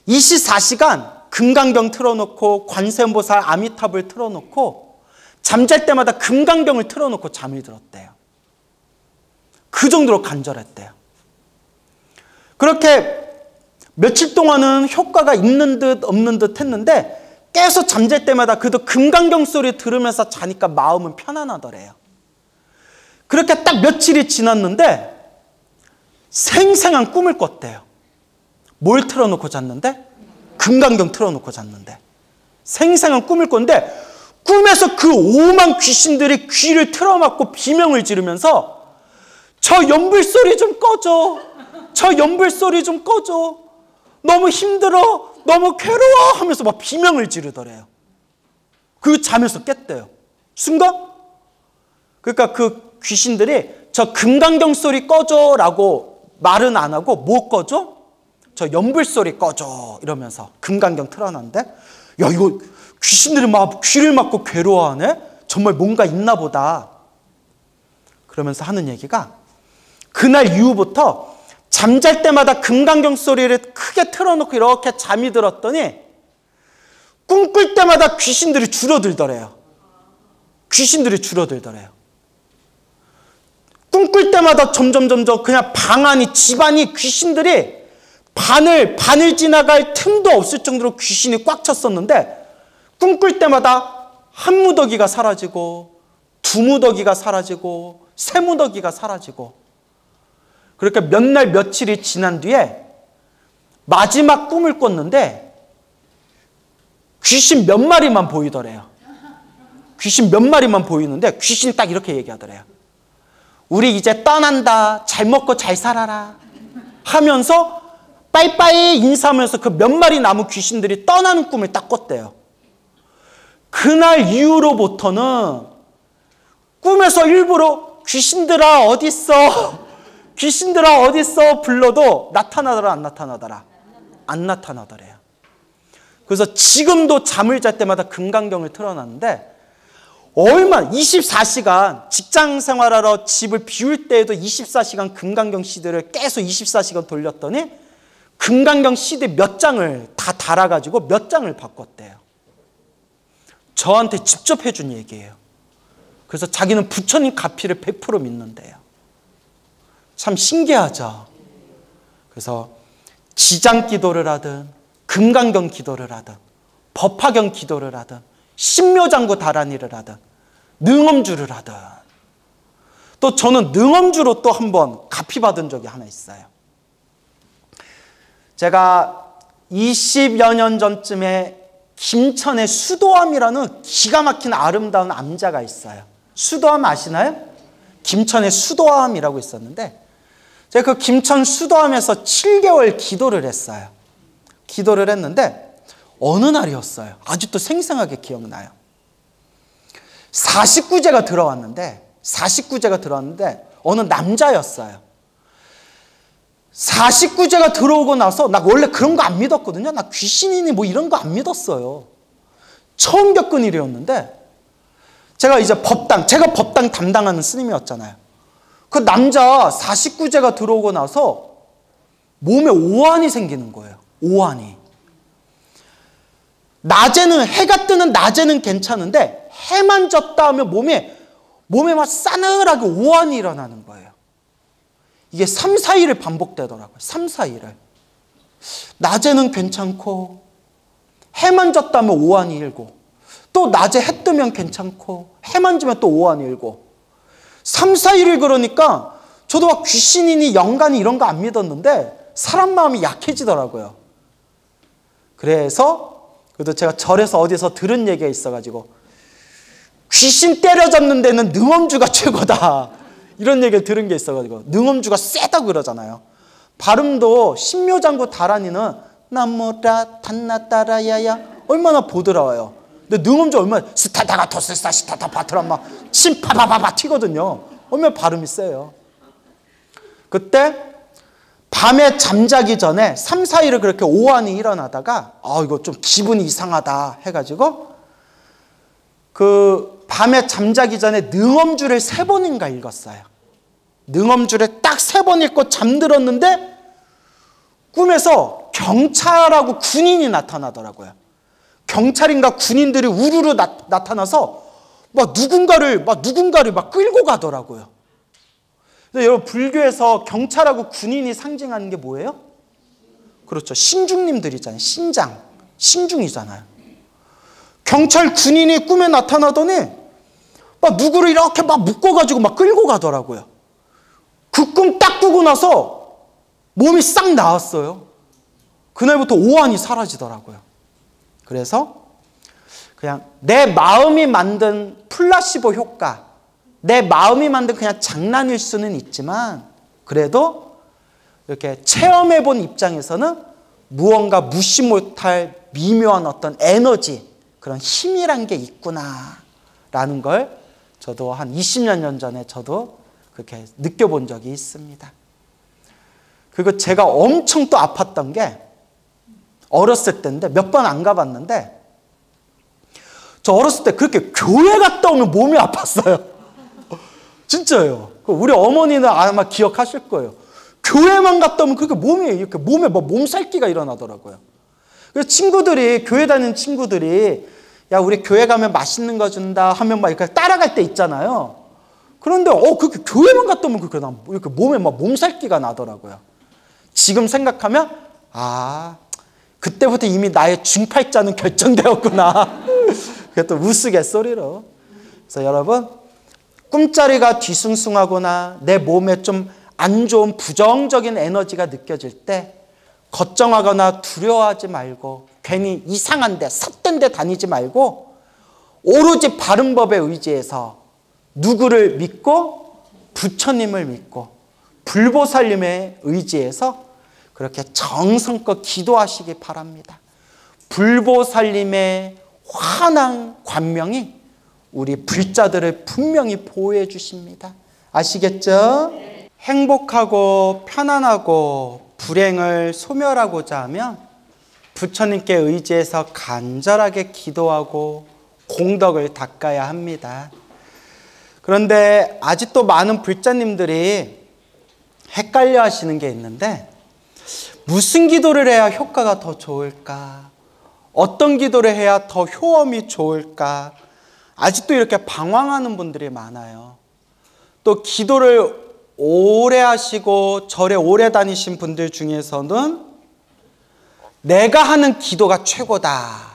24시간 금강경 틀어놓고 관세음보살 아미타불 틀어놓고 잠잘 때마다 금강경을 틀어놓고 잠이 들었대요. 그 정도로 간절했대요. 그렇게 며칠 동안은 효과가 있는 듯 없는 듯 했는데 깨서 잠잘 때마다 그래도 금강경 소리 들으면서 자니까 마음은 편안하더래요. 그렇게 딱 며칠이 지났는데 생생한 꿈을 꿨대요. 뭘 틀어놓고 잤는데? 금강경 틀어놓고 잤는데 생생한 꿈을 꿨는데 꿈에서 그 오만 귀신들이 귀를 틀어막고 비명을 지르면서 저 연불소리 좀 꺼줘. 저 연불소리 좀 꺼줘. 너무 힘들어. 너무 괴로워 하면서 막 비명을 지르더래요. 그 잠에서 깼대요. 순간 그러니까 그 귀신들이 저 금강경 소리 꺼줘라고 말은 안 하고 뭐 꺼줘? 저 연불소리 꺼줘 이러면서 금강경 틀어놨는데 야 이거 귀신들이 막 귀를 막고 괴로워하네? 정말 뭔가 있나 보다. 그러면서 하는 얘기가 그날 이후부터 잠잘 때마다 금강경 소리를 크게 틀어놓고 이렇게 잠이 들었더니 꿈꿀 때마다 귀신들이 줄어들더래요. 귀신들이 줄어들더래요. 꿈꿀 때마다 점점 그냥 방 안이 집안이 귀신들이 반을 지나갈 틈도 없을 정도로 귀신이 꽉 찼었는데 꿈꿀 때마다 한 무더기가 사라지고 두 무더기가 사라지고 세 무더기가 사라지고 그렇게 몇 날 며칠이 지난 뒤에 마지막 꿈을 꿨는데 귀신 몇 마리만 보이더래요. 귀신 몇 마리만 보이는데 귀신이 딱 이렇게 얘기하더래요. 우리 이제 떠난다. 잘 먹고 잘 살아라. 하면서 빠이빠이 인사하면서 그 몇 마리 남은 귀신들이 떠나는 꿈을 딱 꿨대요. 그날 이후로부터는 꿈에서 일부러 귀신들아 어딨어? 귀신들아 어딨어? 불러도 나타나더라 안 나타나더라? 안 나타나더래요. 그래서 지금도 잠을 잘 때마다 금강경을 틀어놨는데 얼마나 24시간 직장 생활하러 집을 비울 때에도 24시간 금강경 CD를 계속 24시간 돌렸더니 금강경 CD 몇 장을 다 달아가지고 몇 장을 바꿨대요. 저한테 직접 해준 얘기예요. 그래서 자기는 부처님 가피를 100% 믿는데요. 참 신기하죠. 그래서 지장 기도를 하든 금강경 기도를 하든 법화경 기도를 하든 신묘장구 다란이를 하든 능엄주를 하든 또 저는 능엄주로 또 한 번 가피 받은 적이 하나 있어요. 제가 20여 년 전쯤에 김천에 수도암이라는 기가 막힌 아름다운 암자가 있어요. 수도암 아시나요? 김천에 수도암이라고 있었는데 제가 그 김천 수도암에서 7개월 기도를 했어요. 기도를 했는데 어느 날이었어요. 아직도 생생하게 기억나요. 49제가 들어왔는데 어느 남자였어요. 49제가 들어오고 나서 나 원래 그런 거 안 믿었거든요. 나 귀신이니 뭐 이런 거 안 믿었어요. 처음 겪은 일이었는데 제가 법당 담당하는 스님이었잖아요. 그 남자 49제가 들어오고 나서 몸에 오한이 생기는 거예요. 오한이. 낮에는 해가 뜨는 낮에는 괜찮은데 해만 졌다 하면 몸에 막 싸늘하게 오한이 일어나는 거예요. 이게 3, 4일을 반복되더라고요. 3, 4일을. 낮에는 괜찮고 해만 졌다 하면 오한이 일고 또 낮에 해 뜨면 괜찮고 해만 지면 또 오한이 일고 3, 4일을 그러니까 저도 막 귀신이니 영간이 이런 거 안 믿었는데 사람 마음이 약해지더라고요. 그래도 제가 절에서 어디서 들은 얘기가 있어가지고 귀신 때려잡는 데는 능엄주가 최고다 이런 얘기를 들은 게 있어가지고 능엄주가 세다고 그러잖아요. 발음도 신묘장구 다란이는 나무라 단나따라야야 얼마나 보드라워요. 근데 능엄주 얼마나 스타다가 토스사 스타다 바트란 막 침 파바바바 튀거든요. 얼마나 발음이 세요. 그때 밤에 잠자기 전에 3, 4일을 그렇게 오한이 일어나다가 이거 좀 기분이 이상하다 해가지고 그 밤에 잠자기 전에 능엄주를 3번인가 읽었어요. 능엄주를 딱 3번 읽고 잠들었는데 꿈에서 경찰하고 군인이 나타나더라고요. 경찰인가 군인들이 우르르 나타나서 막 누군가를 막 끌고 가더라고요. 근데 여러분 불교에서 경찰하고 군인이 상징하는 게 뭐예요? 그렇죠. 신중님들이잖아요. 신중이잖아요. 경찰 군인이 꿈에 나타나더니 막 누구를 이렇게 막 묶어가지고 막 끌고 가더라고요. 그 꿈 딱 꾸고 나서 몸이 싹 나았어요. 그날부터 오한이 사라지더라고요. 그래서 그냥 내 마음이 만든 플라시보 효과, 내 마음이 만든 그냥 장난일 수는 있지만 그래도 이렇게 체험해본 입장에서는 무언가 무시 못할 미묘한 어떤 에너지, 그런 힘이란 게 있구나라는 걸 저도 한 20년 전에 저도 그렇게 느껴본 적이 있습니다. 그리고 제가 엄청 또 아팠던 게 어렸을 때인데 몇 번 안 가봤는데 저 어렸을 때 그렇게 교회 갔다 오면 몸이 아팠어요. 진짜예요. 우리 어머니는 아마 기억하실 거예요. 교회만 갔다 오면 그렇게 몸에 막 몸살기가 일어나더라고요. 그래서 교회 다니는 친구들이 야 우리 교회 가면 맛있는 거 준다 하면 막 이렇게 따라갈 때 있잖아요. 그런데 그렇게 교회만 갔다 오면 이렇게 몸에 막 몸살기가 나더라고요. 지금 생각하면 그때부터 이미 나의 중팔자는 결정되었구나. 그게 또 우스갯소리로. 그래서 여러분 꿈자리가 뒤숭숭하거나 내 몸에 좀 안 좋은 부정적인 에너지가 느껴질 때 걱정하거나 두려워하지 말고 괜히 이상한 데 삿된 데 다니지 말고 오로지 바른 법에 의지해서 누구를 믿고? 부처님을 믿고 불보살님에 의지해서 그렇게 정성껏 기도하시기 바랍니다. 불보살님의 환한 관명이 우리 불자들을 분명히 보호해 주십니다. 아시겠죠? 행복하고 편안하고 불행을 소멸하고자 하면 부처님께 의지해서 간절하게 기도하고 공덕을 닦아야 합니다. 그런데 아직도 많은 불자님들이 헷갈려 하시는 게 있는데, 무슨 기도를 해야 효과가 더 좋을까? 어떤 기도를 해야 더 효험이 좋을까? 아직도 이렇게 방황하는 분들이 많아요. 또 기도를 오래 하시고 절에 오래 다니신 분들 중에서는 내가 하는 기도가 최고다,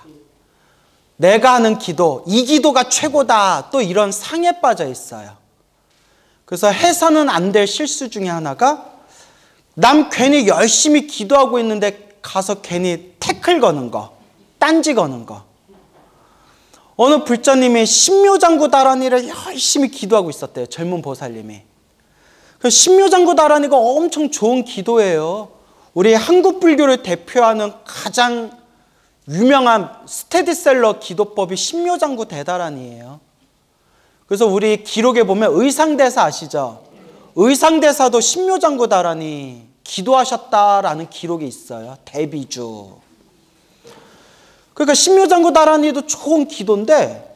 내가 하는 기도, 이 기도가 최고다, 또 이런 상에 빠져 있어요. 그래서 해서는 안 될 실수 중에 하나가, 남 괜히 열심히 기도하고 있는데 가서 괜히 태클 거는 거, 딴지 거는 거. 어느 불자님이 신묘장구다라니를 열심히 기도하고 있었대요. 젊은 보살님이. 그 신묘장구다라니가 엄청 좋은 기도예요. 우리 한국 불교를 대표하는 가장 유명한 스테디셀러 기도법이 신묘장구 대다란이에요. 그래서 우리 기록에 보면 의상대사 아시죠? 의상대사도 신묘장구 다란이 기도하셨다라는 기록이 있어요. 대비주. 그러니까 신묘장구 다란이도 좋은 기도인데,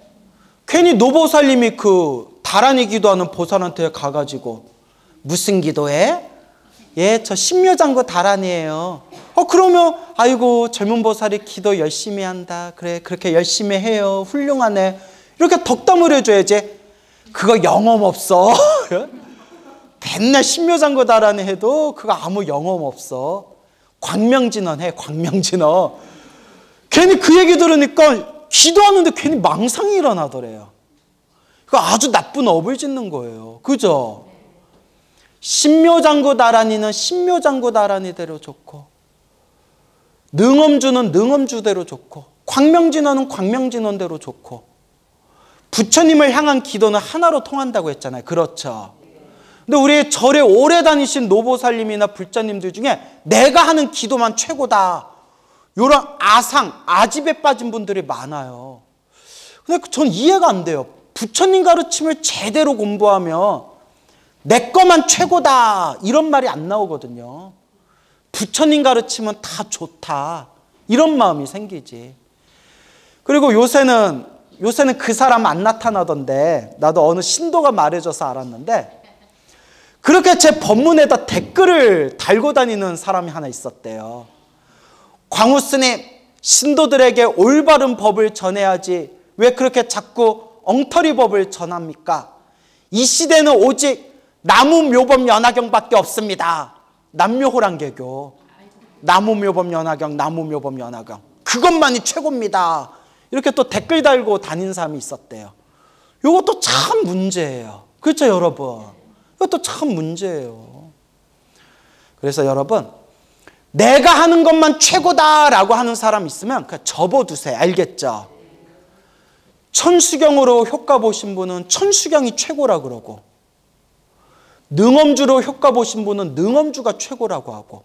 괜히 노보살님이 그 다란이 기도하는 보살한테 가가지고 무슨 기도해? 예, 저 신묘장구 다란이에요. 그러면 아이고 젊은 보살이 기도 열심히 한다. 그래, 그렇게 열심히 해요. 훌륭하네. 이렇게 덕담을 해줘야지. 그거 영험 없어. 맨날 신묘장구 다란이 해도 그거 아무 영험 없어. 광명진원 해, 광명진원. 괜히 그 얘기 들으니까 기도하는데 괜히 망상이 일어나더래요. 그거 아주 나쁜 업을 짓는 거예요. 그죠? 신묘장구 다란이는 신묘장구 다란이대로 좋고, 능엄주는 능엄주대로 좋고, 광명진원은 광명진원대로 좋고, 부처님을 향한 기도는 하나로 통한다고 했잖아요. 그렇죠? 근데 우리 절에 오래 다니신 노보살님이나 불자님들 중에 내가 하는 기도만 최고다, 이런 아집에 빠진 분들이 많아요. 근데 전 이해가 안 돼요. 부처님 가르침을 제대로 공부하면 내 거만 최고다 이런 말이 안 나오거든요. 부처님 가르침은 다 좋다 이런 마음이 생기지. 그리고 요새는 그 사람 안 나타나던데, 나도 어느 신도가 말해줘서 알았는데, 그렇게 제 법문에다 댓글을 달고 다니는 사람이 하나 있었대요. 광우스님, 신도들에게 올바른 법을 전해야지 왜 그렇게 자꾸 엉터리 법을 전합니까? 이 시대는 오직 나무묘법연화경밖에 없습니다. 남묘호랑개교, 나무묘법연화경, 나무묘법연화경, 그것만이 최고입니다. 이렇게 또 댓글 달고 다닌 사람이 있었대요. 이것도 참 문제예요. 그렇죠, 여러분? 이것도 참 문제예요. 그래서 여러분, 내가 하는 것만 최고다라고 하는 사람 있으면 그냥 접어두세요. 알겠죠? 천수경으로 효과 보신 분은 천수경이 최고라 그러고, 능엄주로 효과 보신 분은 능엄주가 최고라고 하고,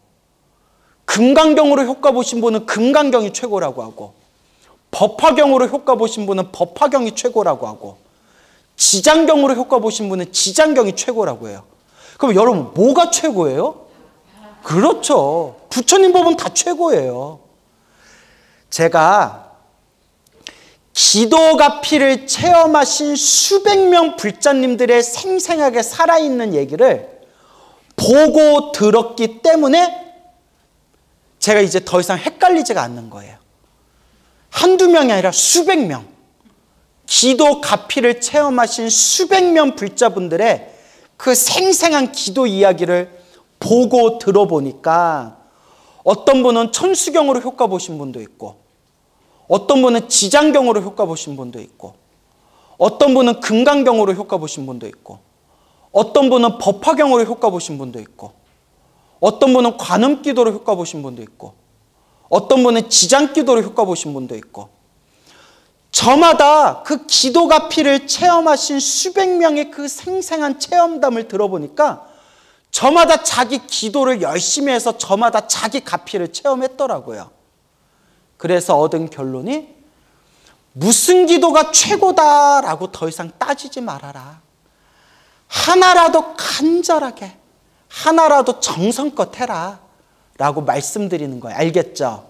금강경으로 효과 보신 분은 금강경이 최고라고 하고, 법화경으로 효과 보신 분은 법화경이 최고라고 하고, 지장경으로 효과 보신 분은 지장경이 최고라고 해요. 그럼 여러분 뭐가 최고예요? 그렇죠. 부처님 법은 다 최고예요. 제가 기도가 피를 체험하신 수백 명 불자님들의 생생하게 살아있는 얘기를 보고 들었기 때문에 제가 이제 더 이상 헷갈리지가 않는 거예요. 한두 명이 아니라 수백 명, 기도 가피를 체험하신 수백 명 불자분들의 그 생생한 기도 이야기를 보고 들어보니까, 어떤 분은 천수경으로 효과 보신 분도 있고, 어떤 분은 지장경으로 효과 보신 분도 있고, 어떤 분은 금강경으로 효과 보신 분도 있고, 어떤 분은 법화경으로 효과 보신 분도 있고, 어떤 분은 관음기도로 효과 보신 분도 있고, 어떤 분은 지장기도로 효과 보신 분도 있고, 저마다 그 기도가 피를 체험하신 수백 명의 그 생생한 체험담을 들어보니까 저마다 자기 기도를 열심히 해서 저마다 자기 가피를 체험했더라고요. 그래서 얻은 결론이 무슨 기도가 최고다라고 더 이상 따지지 말아라. 하나라도 간절하게, 하나라도 정성껏 해라 라고 말씀드리는 거예요. 알겠죠?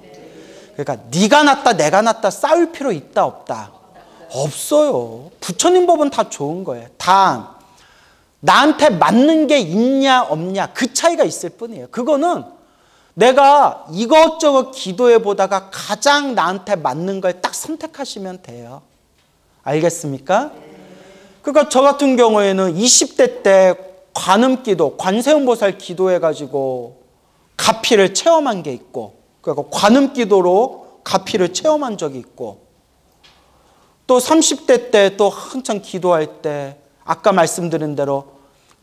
그러니까 네가 낫다 내가 낫다 싸울 필요 있다 없다? 없어요. 부처님 법은 다 좋은 거예요. 다 나한테 맞는 게 있냐 없냐 그 차이가 있을 뿐이에요. 그거는 내가 이것저것 기도해 보다가 가장 나한테 맞는 걸 딱 선택하시면 돼요. 알겠습니까? 그러니까 저 같은 경우에는 20대 때 관음기도, 관세음보살 기도해가지고 가피를 체험한 게 있고, 그러니까 관음기도로 가피를 체험한 적이 있고, 또 30대 때 또 한참 기도할 때 아까 말씀드린 대로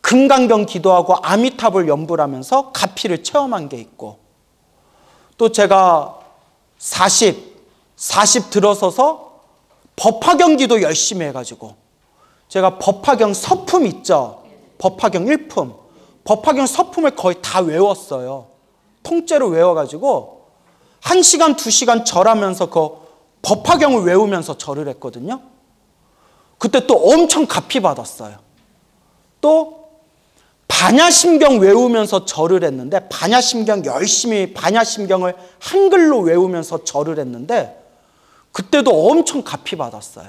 금강경 기도하고 아미타불 연불 하면서 가피를 체험한 게 있고, 또 제가 40 들어서서 법화경 기도 열심히 해가지고 제가 법화경 서품 있죠? 법화경 1품. 법화경 서품을 거의 다 외웠어요. 통째로 외워가지고 1시간, 2시간 절하면서 그 법화경을 외우면서 절을 했거든요. 그때 또 엄청 가피 받았어요. 또 반야심경 외우면서 절을 했는데, 반야심경 열심히 반야심경을 한글로 외우면서 절을 했는데 그때도 엄청 가피 받았어요.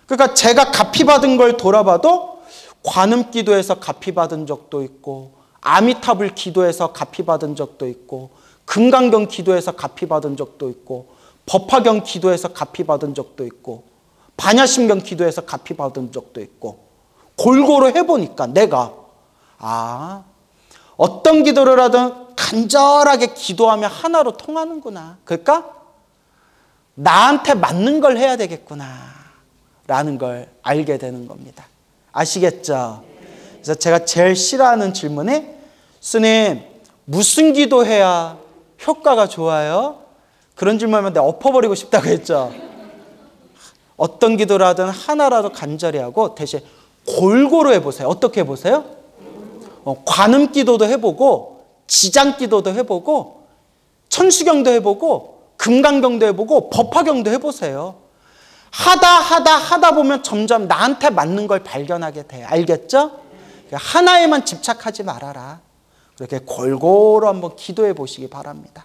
그러니까 제가 가피 받은 걸 돌아봐도 관음기도에서 가피 받은 적도 있고, 아미타불 기도에서 가피 받은 적도 있고, 금강경 기도에서 가피 받은 적도 있고, 법화경 기도에서 가피 받은 적도 있고, 반야심경 기도에서 가피 받은 적도 있고, 골고루 해보니까 내가 어떤 기도를 하든 간절하게 기도하면 하나로 통하는구나. 그러니까 나한테 맞는 걸 해야 되겠구나 라는 걸 알게 되는 겁니다. 아시겠죠? 그래서 제가 제일 싫어하는 질문이, 스님 무슨 기도해야 효과가 좋아요? 그런 질문하면 내가 엎어버리고 싶다고 했죠. 어떤 기도를 하든 하나라도 간절히 하고 대신 골고루 해보세요. 어떻게 해보세요? 관음기도도 해보고, 지장기도도 해보고, 천수경도 해보고, 금강경도 해보고, 법화경도 해보세요. 하다 보면 점점 나한테 맞는 걸 발견하게 돼요. 알겠죠? 하나에만 집착하지 말아라. 그렇게 골고루 한번 기도해 보시기 바랍니다.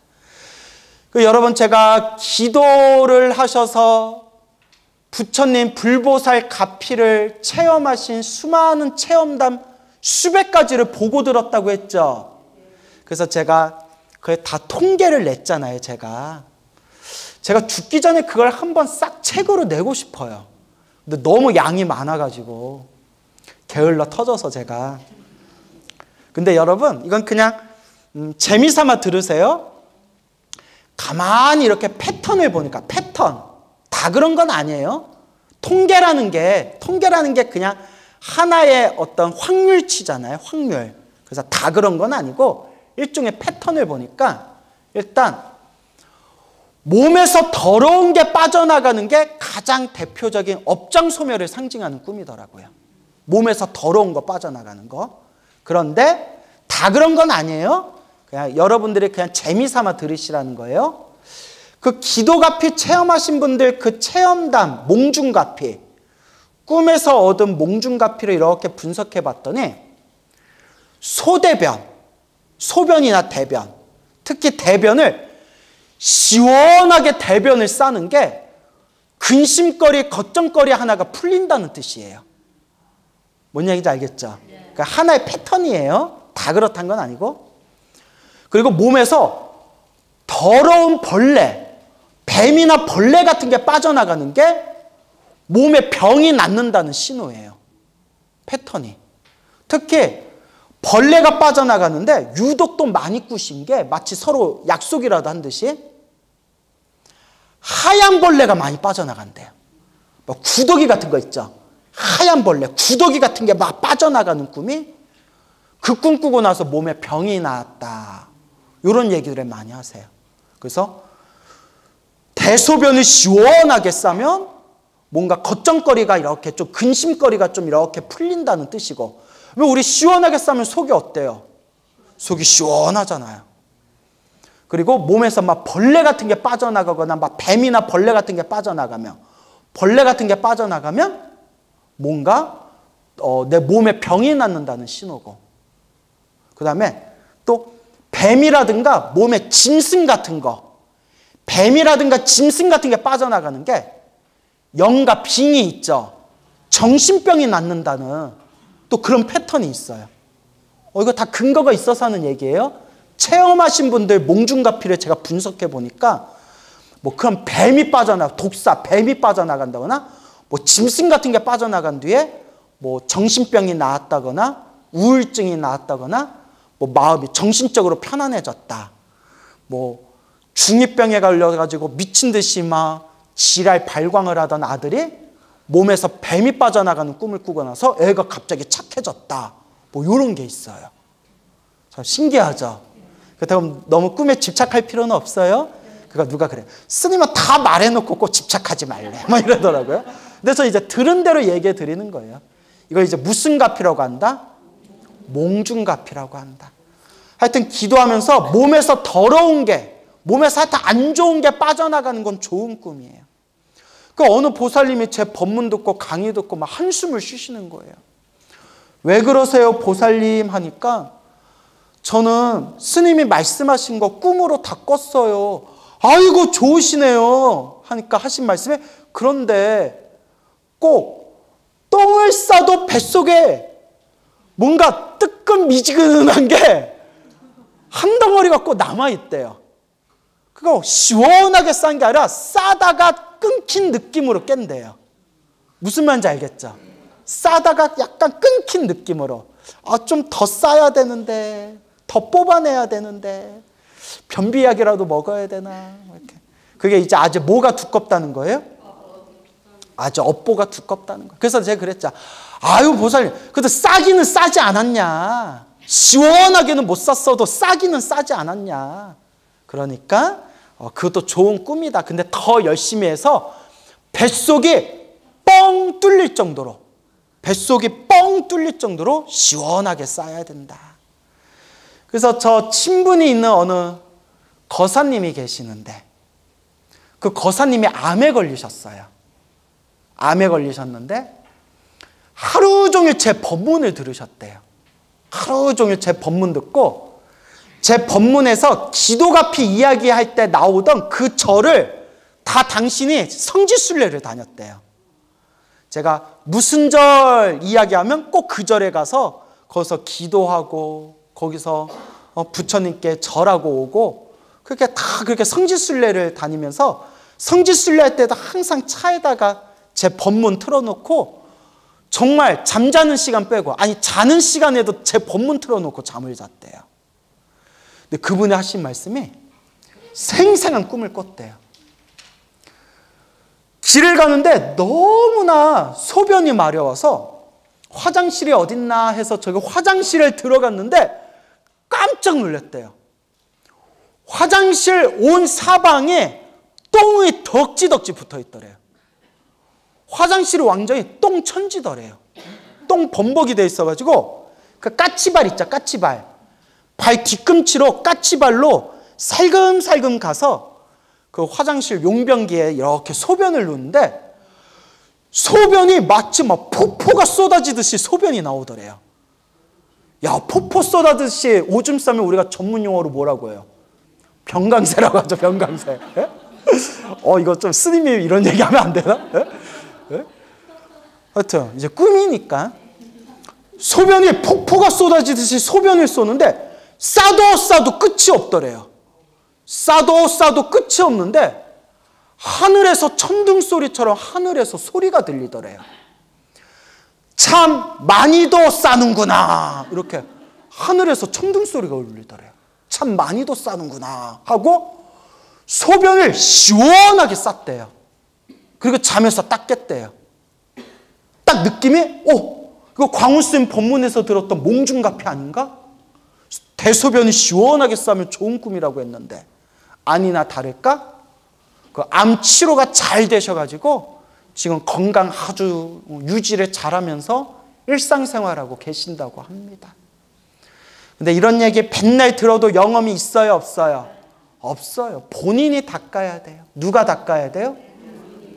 여러분, 제가 기도를 하셔서 부처님 불보살 가피를 체험하신 수많은 체험담 수백 가지를 보고 들었다고 했죠. 그래서 제가 그걸 다 통계를 냈잖아요. 제가 죽기 전에 그걸 한번 싹 책으로 내고 싶어요. 근데 너무 양이 많아가지고 게을러 터져서 제가. 근데 여러분, 이건 그냥 재미삼아 들으세요. 가만히 이렇게 패턴을 보니까, 패턴 다 그런 건 아니에요. 통계라는 게 그냥 하나의 어떤 확률치잖아요. 확률. 그래서 다 그런 건 아니고 일종의 패턴을 보니까, 일단 몸에서 더러운 게 빠져나가는 게 가장 대표적인 업장소멸을 상징하는 꿈이더라고요. 몸에서 더러운 거 빠져나가는 거. 그런데 다 그런 건 아니에요. 그냥 여러분들이 그냥 재미삼아 들으시라는 거예요. 그 기도가피 체험하신 분들 그 체험담, 몽중가피, 꿈에서 얻은 몽중가피를 이렇게 분석해 봤더니, 소대변, 소변이나 대변, 특히 대변을 시원하게 대변을 싸는 게 근심거리, 걱정거리 하나가 풀린다는 뜻이에요. 뭔 얘기인지 알겠죠? 그러니까 하나의 패턴이에요. 다 그렇다는 건 아니고. 그리고 몸에서 더러운 벌레, 뱀이나 벌레 같은 게 빠져나가는 게 몸에 병이 낫는다는 신호예요. 패턴이. 특히 벌레가 빠져나가는데 유독 또 많이 꾸신 게, 마치 서로 약속이라도 한 듯이 하얀 벌레가 많이 빠져나간대요. 뭐 구더기 같은 거 있죠. 하얀 벌레, 구더기 같은 게 막 빠져나가는 꿈이, 그 꿈 꾸고 나서 몸에 병이 나았다. 이런 얘기들을 많이 하세요. 그래서 대소변을 시원하게 싸면 뭔가 걱정거리가 이렇게 좀 근심거리가 좀 이렇게 풀린다는 뜻이고, 우리 시원하게 싸면 속이 어때요? 속이 시원하잖아요. 그리고 몸에서 막 벌레 같은 게 빠져나가거나 막 뱀이나 벌레 같은 게 빠져나가면 뭔가 내 몸에 병이 낫는다는 신호고, 그 다음에 또 뱀이라든가 몸에 짐승 같은 거, 뱀이라든가 짐승 같은 게 빠져나가는 게 영과 빙이 있죠. 정신병이 낫는다는 또 그런 패턴이 있어요. 이거 다 근거가 있어서 하는 얘기예요. 체험하신 분들 몽중가피를 제가 분석해 보니까 뭐 그런 뱀이 뱀이 빠져나간다거나 뭐 짐승 같은 게 빠져나간 뒤에 뭐 정신병이 나았다거나 우울증이 나았다거나 뭐 마음이 정신적으로 편안해졌다. 뭐 중2병에 걸려가지고 미친 듯이 막 지랄 발광을 하던 아들이 몸에서 뱀이 빠져나가는 꿈을 꾸고 나서 애가 갑자기 착해졌다. 뭐 이런 게 있어요. 참 신기하죠. 그렇다고 너무 꿈에 집착할 필요는 없어요. 그러니까 누가 그래, 스님은 다 말해놓고 꼭 집착하지 말래, 막 이러더라고요. 그래서 이제 들은 대로 얘기해 드리는 거예요. 이걸 이제 무슨 가피라고 한다? 몽중가피라고 한다. 하여튼 기도하면서 몸에서 더러운 게, 몸에서 하여튼 안 좋은 게 빠져나가는 건 좋은 꿈이에요. 그 어느 보살님이 제 법문 듣고 강의 듣고 막 한숨을 쉬시는 거예요. 왜 그러세요, 보살님? 하니까 저는 스님이 말씀하신 거 꿈으로 다 꿨어요. 아이고 좋으시네요. 하니까 하신 말씀에, 그런데 꼭 똥을 싸도 뱃속에 뭔가 뜨끈미지근한 게 한 덩어리가 꼭 남아있대요. 그거 시원하게 싼 게 아니라 싸다가 끊긴 느낌으로 깬대요. 무슨 말인지 알겠죠? 싸다가 약간 끊긴 느낌으로, 좀 더 싸야 되는데, 더 뽑아내야 되는데, 변비약이라도 먹어야 되나, 이렇게. 그게 이제 아주 뭐가 두껍다는 거예요? 아주 업보가 두껍다는 거예요. 그래서 제가 그랬죠. 아유 보살님, 그래도 싸기는 싸지 않았냐, 시원하게는 못 쌌어도 싸기는 싸지 않았냐. 그러니까 그것도 좋은 꿈이다. 근데 더 열심히 해서 뱃속이 뻥 뚫릴 정도로, 시원하게 싸야 된다. 그래서 저 친분이 있는 어느 거사님이 계시는데, 그 거사님이 암에 걸리셨어요. 암에 걸리셨는데 하루 종일 제 법문을 들으셨대요. 하루 종일 제 법문 듣고, 제 법문에서 기도가피 이야기할 때 나오던 그 절을 다 당신이 성지순례를 다녔대요. 제가 무슨 절 이야기하면 꼭 그 절에 가서 거기서 기도하고 거기서 부처님께 절하고 오고, 그렇게 성지순례를 다니면서, 성지순례할 때도 항상 차에다가 제 법문 틀어놓고, 정말 잠자는 시간 빼고, 아니 자는 시간에도 제 법문 틀어놓고 잠을 잤대요. 근데 그분이 하신 말씀이 생생한 꿈을 꿨대요. 길을 가는데 너무나 소변이 마려워서 화장실이 어딨나 해서 저기 화장실에 들어갔는데 깜짝 놀랐대요. 화장실 온 사방에 똥이 덕지덕지 붙어 있더래요. 화장실이 완전히 똥천지더래요. 똥 범벅이 돼 있어가지고, 그 까치발 있죠, 까치발. 발 뒤꿈치로 까치발로 살금살금 가서 그 화장실 용변기에 이렇게 소변을 누는데, 소변이 마치 막 폭포가 쏟아지듯이 소변이 나오더래요. 야, 폭포 쏟아지듯이 오줌 싸면 우리가 전문 용어로 뭐라고 해요? 병강세라고 하죠, 병강세. 예? 이거 좀 스님이 이런 얘기하면 안 되나? 예? 예? 하여튼 이제 꿈이니까 소변이 폭포가 쏟아지듯이 소변을 쏘는데 싸도 끝이 없더래요. 싸도 끝이 없는데 하늘에서 천둥 소리처럼 하늘에서 소리가 들리더래요. 참 많이도 싸는구나, 이렇게 하늘에서 천둥 소리가 울리더래요. 참 많이도 싸는구나 하고 소변을 시원하게 쌌대요. 그리고 잠에서 딱 깼대요. 딱 느낌이, 이거 광우쌤 법문에서 들었던 몽중가피 아닌가? 대소변이 시원하게 싸면 좋은 꿈이라고 했는데, 아니나 다를까? 그 암 치료가 잘 되셔가지고 지금 건강 아주 유지를 잘하면서 일상생활하고 계신다고 합니다. 근데 이런 얘기 맨날 들어도 영험이 있어요, 없어요? 없어요. 본인이 닦아야 돼요. 누가 닦아야 돼요?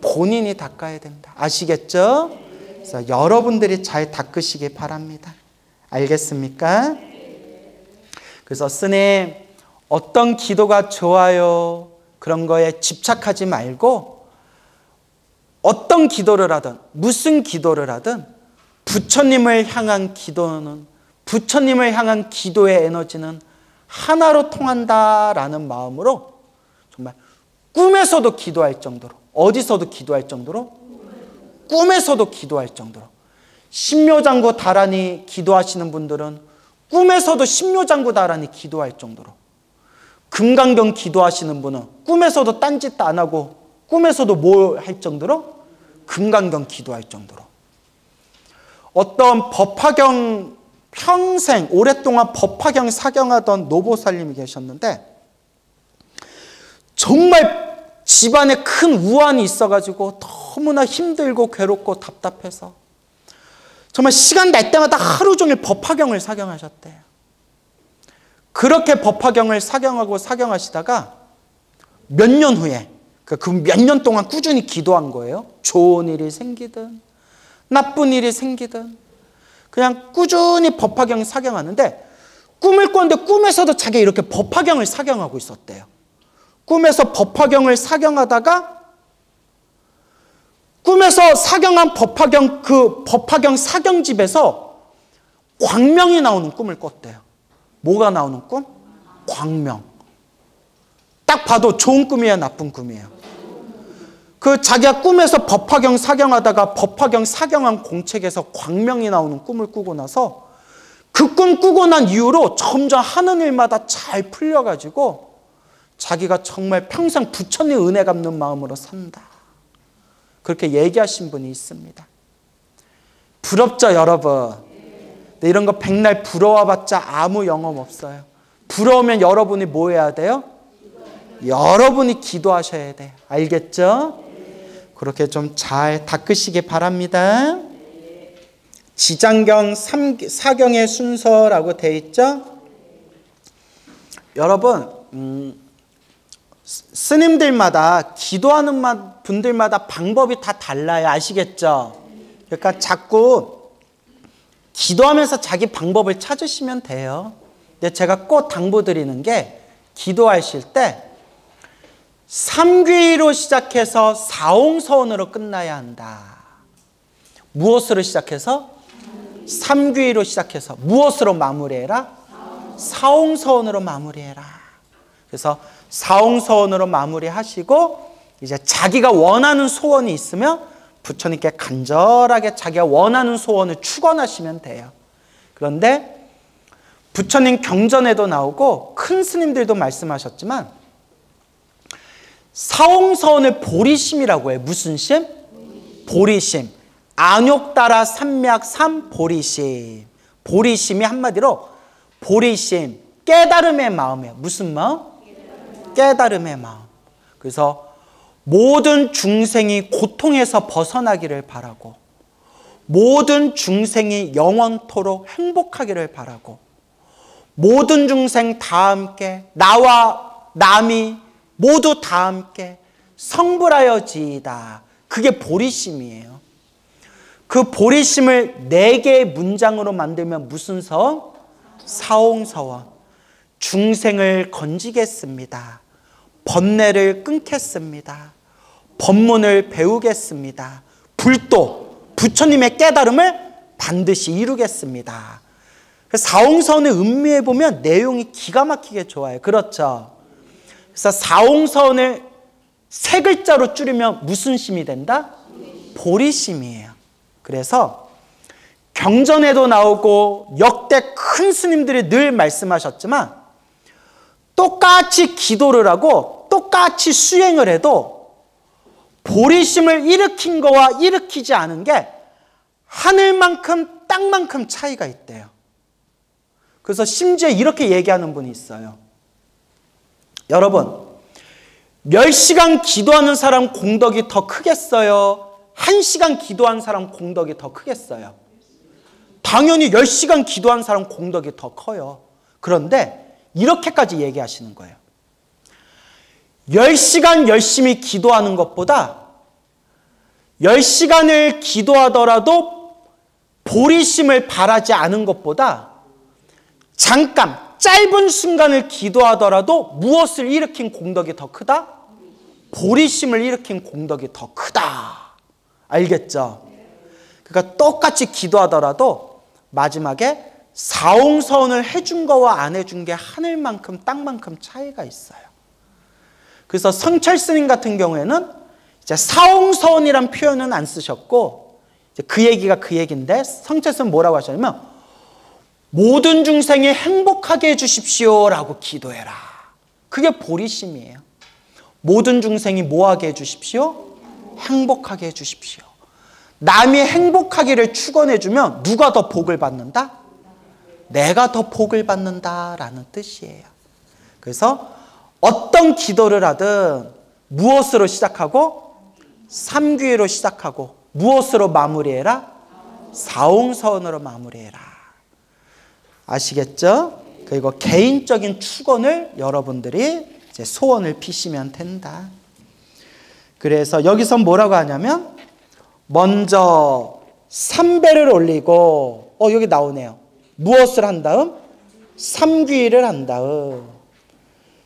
본인이 닦아야 됩니다. 아시겠죠? 그래서 여러분들이 잘 닦으시기 바랍니다. 알겠습니까? 그래서 스님, 어떤 기도가 좋아요? 그런 거에 집착하지 말고 어떤 기도를 하든 무슨 기도를 하든 부처님을 향한 기도는, 부처님을 향한 기도의 에너지는 하나로 통한다라는 마음으로 정말 꿈에서도 기도할 정도로, 어디서도 기도할 정도로, 꿈에서도 기도할 정도로, 신묘장구 다란히 기도하시는 분들은 꿈에서도 신묘장구 다란히 기도할 정도로, 금강경 기도하시는 분은 꿈에서도 딴짓도 안 하고 꿈에서도 뭘 할 정도로 금강경 기도할 정도로, 어떤 법화경 평생 오랫동안 법화경 사경하던 노보살님이 계셨는데 정말 집안에 큰 우환이 있어가지고 너무나 힘들고 괴롭고 답답해서 정말 시간 날 때마다 하루 종일 법화경을 사경하셨대요. 그렇게 법화경을 사경하고 사경하시다가 몇 년 후에, 그 몇 년 동안 꾸준히 기도한 거예요. 좋은 일이 생기든 나쁜 일이 생기든 그냥 꾸준히 법화경 사경하는데 꿈을 꿨는데 꿈에서도 자기가 이렇게 법화경을 사경하고 있었대요. 꿈에서 법화경을 사경하다가 꿈에서 사경한 법화경, 그 법화경 사경집에서 광명이 나오는 꿈을 꿨대요. 뭐가 나오는 꿈? 광명. 딱 봐도 좋은 꿈이에요, 나쁜 꿈이에요? 그 자기가 꿈에서 법화경 사경하다가 법화경 사경한 공책에서 광명이 나오는 꿈을 꾸고 나서 그 꿈 꾸고 난 이후로 점점 하는 일마다 잘 풀려가지고 자기가 정말 평생 부처님 은혜 갚는 마음으로 산다. 그렇게 얘기하신 분이 있습니다. 부럽죠, 여러분? 근데 이런 거 백날 부러워봤자 아무 영험 없어요. 부러우면 여러분이 뭐 해야 돼요? 여러분이 기도하셔야 돼요. 알겠죠? 그렇게 좀 잘 닦으시기 바랍니다. 지장경 4경의 순서라고 되어 있죠? 여러분, 스님들마다 기도하는 분들마다 방법이 다 달라요. 아시겠죠? 그러니까 자꾸 기도하면서 자기 방법을 찾으시면 돼요. 근데 제가 꼭 당부드리는 게 기도하실 때 삼귀로 시작해서 사홍서원으로 끝나야 한다. 무엇으로 시작해서? 삼귀로 시작해서 무엇으로 마무리해라? 사홍서원으로 마무리해라. 그래서 사홍서원으로 마무리하시고 이제 자기가 원하는 소원이 있으면 부처님께 간절하게 자기가 원하는 소원을 축원하시면 돼요. 그런데 부처님 경전에도 나오고 큰 스님들도 말씀하셨지만 사홍서원을 보리심이라고 해요. 무슨 심? 보리심. 안욕따라 삼맥 삼 보리심. 보리심이 한마디로 보리심, 깨달음의 마음이에요. 무슨 마음? 깨달음의 마음. 그래서 모든 중생이 고통에서 벗어나기를 바라고 모든 중생이 영원토록 행복하기를 바라고 모든 중생 다 함께 나와 남이 모두 다 함께 성불하여지이다. 그게 보리심이에요. 그 보리심을 4개의 문장으로 만들면 무슨 서원? 사홍서원. 중생을 건지겠습니다. 번뇌를 끊겠습니다. 법문을 배우겠습니다. 불도 부처님의 깨달음을 반드시 이루겠습니다. 사홍서원을 음미해 보면 내용이 기가 막히게 좋아요. 그렇죠? 그래서 사홍서원을 3글자로 줄이면 무슨 심이 된다? 보리심이에요. 그래서 경전에도 나오고 역대 큰 스님들이 늘 말씀하셨지만 똑같이 기도를 하고 똑같이 수행을 해도 보리심을 일으킨 거와 일으키지 않은 게 하늘만큼 땅만큼 차이가 있대요. 그래서 심지어 이렇게 얘기하는 분이 있어요. 여러분, 몇 시간 기도하는 사람 공덕이 더 크겠어요? 1시간 기도한 사람 공덕이 더 크겠어요? 당연히 10시간 기도한 사람 공덕이 더 커요. 그런데 이렇게까지 얘기하시는 거예요. 10시간 열심히 기도하는 것보다 10시간을 기도하더라도 보리심을 바라지 않은 것보다 잠깐 짧은 순간을 기도하더라도 무엇을 일으킨 공덕이 더 크다? 보리심을 일으킨 공덕이 더 크다. 알겠죠? 그러니까 똑같이 기도하더라도 마지막에 사홍서원을 해준 거와 안 해준 게 하늘만큼 땅만큼 차이가 있어요. 그래서 성철 스님 같은 경우에는 이제 사홍서원이란 표현은 안 쓰셨고, 이제 그 얘기가 그 얘기인데, 성철 스님 뭐라고 하셨냐면 모든 중생이 행복하게 해주십시오라고 기도해라. 그게 보리심이에요. 모든 중생이 뭐하게 해주십시오? 행복하게 해주십시오. 남이 행복하기를 축원해주면 누가 더 복을 받는다? 내가 더 복을 받는다라는 뜻이에요. 그래서 어떤 기도를 하든 무엇으로 시작하고? 삼귀로 시작하고 무엇으로 마무리해라? 사홍서원으로 마무리해라. 아시겠죠? 그리고 개인적인 축원을 여러분들이 이제 소원을 비시면 된다. 그래서 여기서 뭐라고 하냐면 먼저 삼배를 올리고 여기 나오네요. 무엇을 한 다음? 삼귀를 한 다음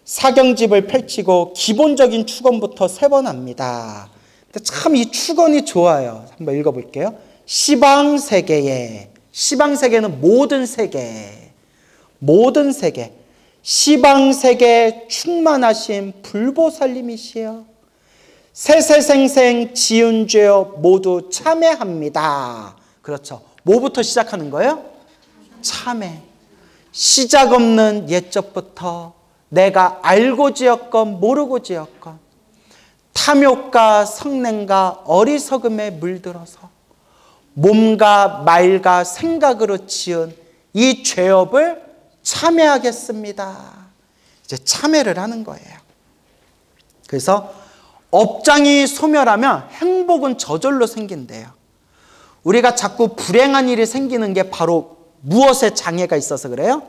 사경집을 펼치고 기본적인 축원부터 3번 합니다. 근데 참 이 축원이 좋아요. 한번 읽어볼게요. 시방세계에, 시방세계는 모든 세계, 모든 세계, 시방세계 충만하신 불보살님이시여 세세생생 지은 죄여 모두 참회합니다. 그렇죠. 뭐부터 시작하는 거예요? 참회. 시작 없는 옛적부터 내가 알고 지었건 모르고 지었건 탐욕과 성냄과 어리석음에 물들어서 몸과 말과 생각으로 지은 이 죄업을 참회하겠습니다. 이제 참회를 하는 거예요. 그래서 업장이 소멸하면 행복은 저절로 생긴대요. 우리가 자꾸 불행한 일이 생기는 게 바로 무엇에 장애가 있어서 그래요?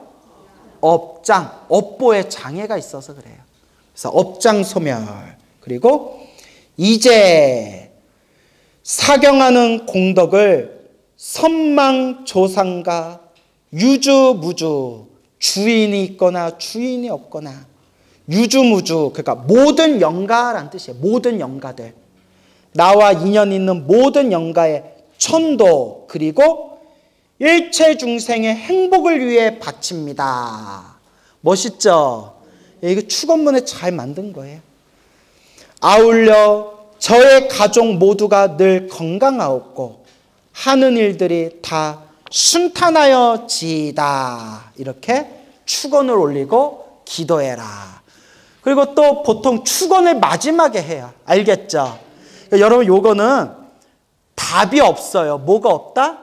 업장, 업보에 장애가 있어서 그래요. 그래서 업장 소멸. 그리고 이제 사경하는 공덕을 선망조상과 유주무주, 주인이 있거나 주인이 없거나 유주무주, 그러니까 모든 영가라는 뜻이에요. 모든 영가들, 나와 인연 있는 모든 영가의 천도 그리고 일체 중생의 행복을 위해 바칩니다. 멋있죠? 이거 축원문에 잘 만든 거예요. 아울러 저의 가족 모두가 늘 건강하옵고 하는 일들이 다 순탄하여지이다. 이렇게 축원을 올리고 기도해라. 그리고 또 보통 축원을 마지막에 해요. 알겠죠? 여러분 요거는 답이 없어요. 뭐가 없다?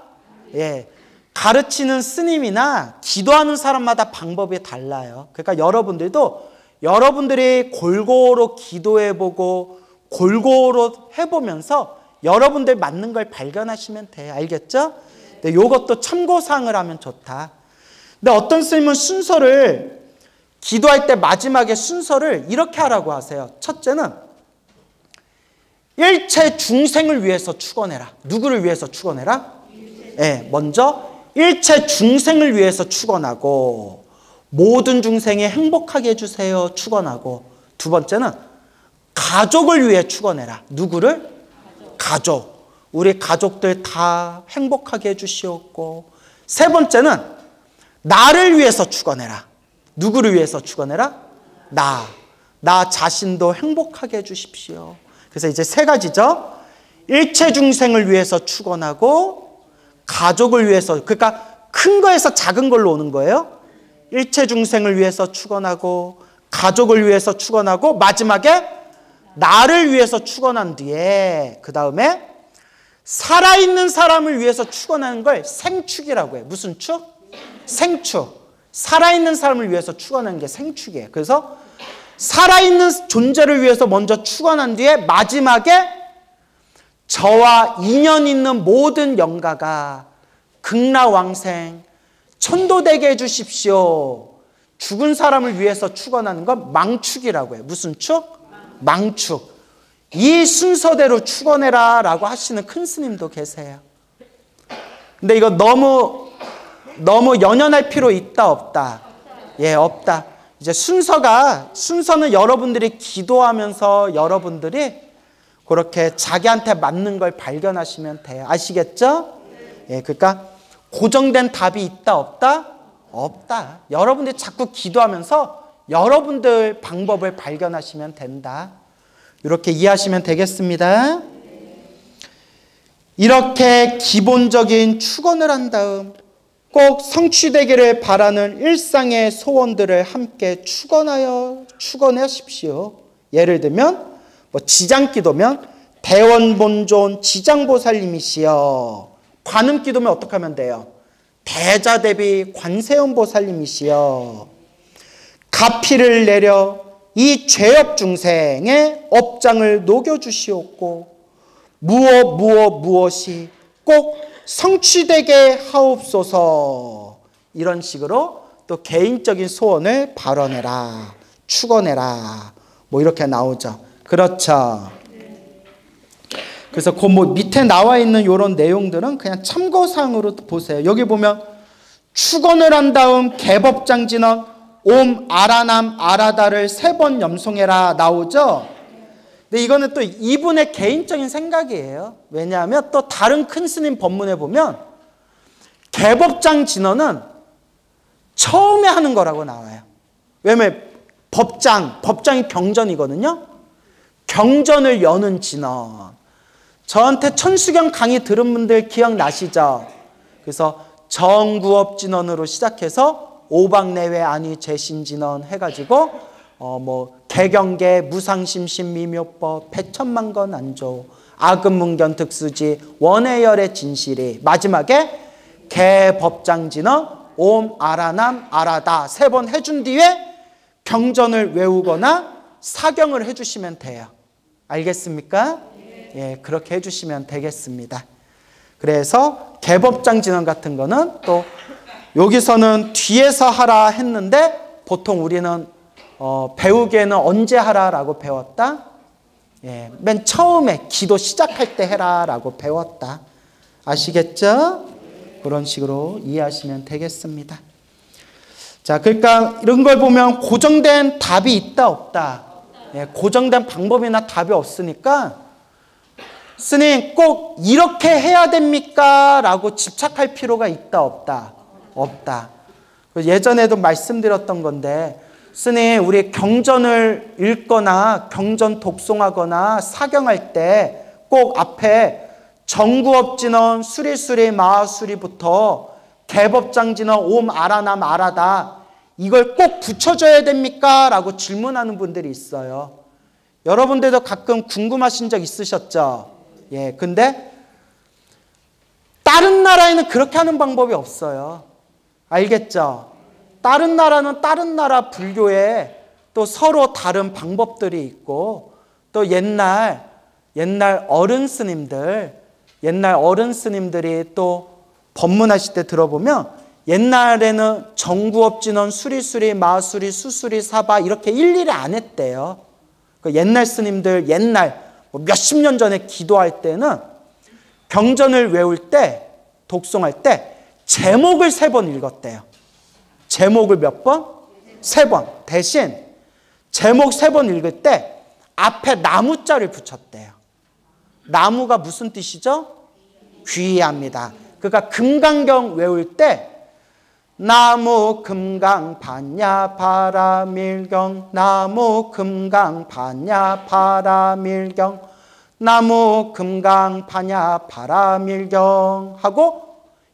예. 가르치는 스님이나 기도하는 사람마다 방법이 달라요. 그러니까 여러분들도 여러분들이 골고루 기도해보고 골고루 해보면서 여러분들 맞는 걸 발견하시면 돼요. 알겠죠? 근데 요것도 참고사항을 하면 좋다. 근데 어떤 스님은 순서를 기도할 때 마지막에 순서를 이렇게 하라고 하세요. 첫째는 일체 중생을 위해서 축원해라. 누구를 위해서 축원해라? 네, 먼저 일체 중생을 위해서 축원하고 모든 중생이 행복하게 해주세요. 축원하고 두 번째는 가족을 위해 축원해라. 누구를? 가족. 우리 가족들 다 행복하게 해주시옵고 세 번째는 나를 위해서 축원해라. 누구를 위해서 축원해라? 나 자신도 행복하게 해주십시오. 그래서 이제 3가지죠. 일체 중생을 위해서 축원하고 가족을 위해서, 그러니까 큰 거에서 작은 걸로 오는 거예요. 일체 중생을 위해서 축원하고 가족을 위해서 축원하고 마지막에 나를 위해서 축원한 뒤에 그 다음에 살아있는 사람을 위해서 축원하는 걸 생축이라고 해요. 무슨 축? 생축. 살아있는 사람을 위해서 축원하는 게 생축이에요. 그래서 살아있는 존재를 위해서 먼저 축원한 뒤에 마지막에 저와 인연 있는 모든 영가가 극락왕생 천도되게 해주십시오. 죽은 사람을 위해서 축원하는 건 망축이라고 해요. 무슨 축? 망축. 이 순서대로 축원해라 라고 하시는 큰 스님도 계세요. 근데 이거 너무 연연할 필요 있다 없다? 예, 없다. 이제 순서는 여러분들이 기도하면서 여러분들이 그렇게 자기한테 맞는 걸 발견하시면 돼요. 아시겠죠? 예, 그러니까 고정된 답이 있다 없다? 없다. 여러분들이 자꾸 기도하면서 여러분들 방법을 발견하시면 된다. 이렇게 이해하시면 되겠습니다. 이렇게 기본적인 축원을 한 다음 꼭 성취되기를 바라는 일상의 소원들을 함께 축원하십시오. 예를 들면 지장기도면 대원본존 지장보살님이시여. 관음기도면 어떻게 하면 돼요? 대자대비 관세음보살님이시여. 가피를 내려 이 죄업 중생의 업장을 녹여주시옵고 무엇이 꼭 성취되게 하옵소서. 이런 식으로 또 개인적인 소원을 발언해라, 축원해라, 이렇게 나오죠. 그렇죠. 그래서 그 밑에 나와 있는 이런 내용들은 그냥 참고사항으로 보세요. 여기 보면 축원을 한 다음 개법장진언 옴 아라남 아라다를 3번 염송해라 나오죠. 근데 이거는 또 이분의 개인적인 생각이에요. 왜냐하면 또 다른 큰 스님 법문에 보면 개법장진언은 처음에 하는 거라고 나와요. 왜냐면 법장이 경전이거든요. 경전을 여는 진언. 저한테 천수경 강의 들은 분들 기억나시죠? 그래서 정구업진언으로 시작해서 오박내외 아니 재신진언 해가지고 개경계 무상심심 미묘법 백천만건 안조 아금문견 득수지 원해열의 진실이 마지막에 개법장진언 옴 아라남 아라다 3번 해준 뒤에 경전을 외우거나 사경을 해주시면 돼요. 알겠습니까? 예, 그렇게 해주시면 되겠습니다. 그래서 개법장진언 같은 거는 또 여기서는 뒤에서 하라 했는데 보통 우리는 배우기에는 언제 하라라고 배웠다? 예, 맨 처음에 기도 시작할 때 해라라고 배웠다. 아시겠죠? 그런 식으로 이해하시면 되겠습니다. 자, 그러니까 이런 걸 보면 고정된 답이 있다 없다? 예, 고정된 방법이나 답이 없으니까 스님 꼭 이렇게 해야 됩니까? 라고 집착할 필요가 있다 없다? 없다. 예전에도 말씀드렸던 건데 스님 우리 경전을 읽거나 경전 독송하거나 사경할 때 꼭 앞에 정구업진언 수리수리 마하수리부터 개법장진언 옴 아라남 아라다 이걸 꼭 붙여줘야 됩니까? 라고 질문하는 분들이 있어요. 여러분들도 가끔 궁금하신 적 있으셨죠? 예, 근데 다른 나라에는 그렇게 하는 방법이 없어요. 알겠죠? 다른 나라는 다른 나라 불교에 또 서로 다른 방법들이 있고 또 옛날 어른 스님들이 또 법문하실 때 들어보면 옛날에는 정구업진언 수리수리 마수리 수수리 사바 이렇게 일일이 안 했대요. 그 옛날 스님들 몇십 년 전에 기도할 때는 경전을 외울 때 독송할 때 제목을 3번 읽었대요. 제목을 몇 번? 3번. 대신 제목 3번 읽을 때 앞에 나무자를 붙였대요. 나무가 무슨 뜻이죠? 귀합니다. 그러니까 금강경 외울 때 나무 금강 반야 바라밀경 나무 금강 반야 바라밀경 나무 금강 반야 바라밀경 하고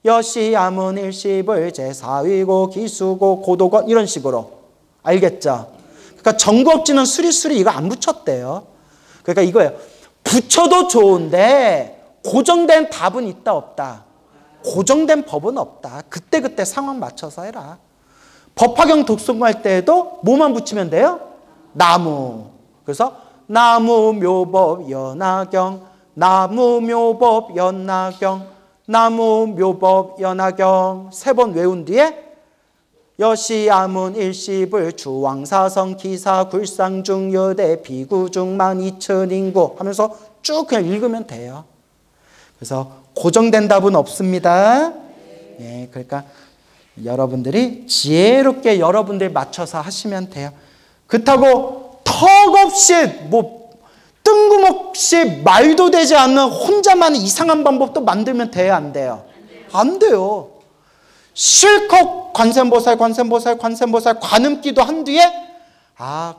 여시아문 일십을 제사위고 기수고 고도건 이런 식으로. 알겠죠? 그러니까 정구업진은 수리수리 이거 안 붙였대요. 그러니까 이거예요. 붙여도 좋은데 고정된 답은 있다 없다? 고정된 법은 없다. 그때그때 상황 맞춰서 해라. 법화경 독송할 때에도 뭐만 붙이면 돼요? 나무. 그래서 나무 묘법 연화경 나무묘법 연나경, 나무묘법 연나경 3번 외운 뒤에 여시아문 일시불 주왕사성 기사 굴상중 여대 비구중만 이천인구 하면서 쭉 그냥 읽으면 돼요. 그래서 고정된 답은 없습니다. 예, 그러니까 여러분들이 지혜롭게 여러분들 맞춰서 하시면 돼요. 그렇다고 턱없이 뜬금없이 말도 되지 않는 혼자만 이상한 방법도 만들면 돼요, 안 돼요? 안 돼요. 실컷 관세음보살 관음기도 한 뒤에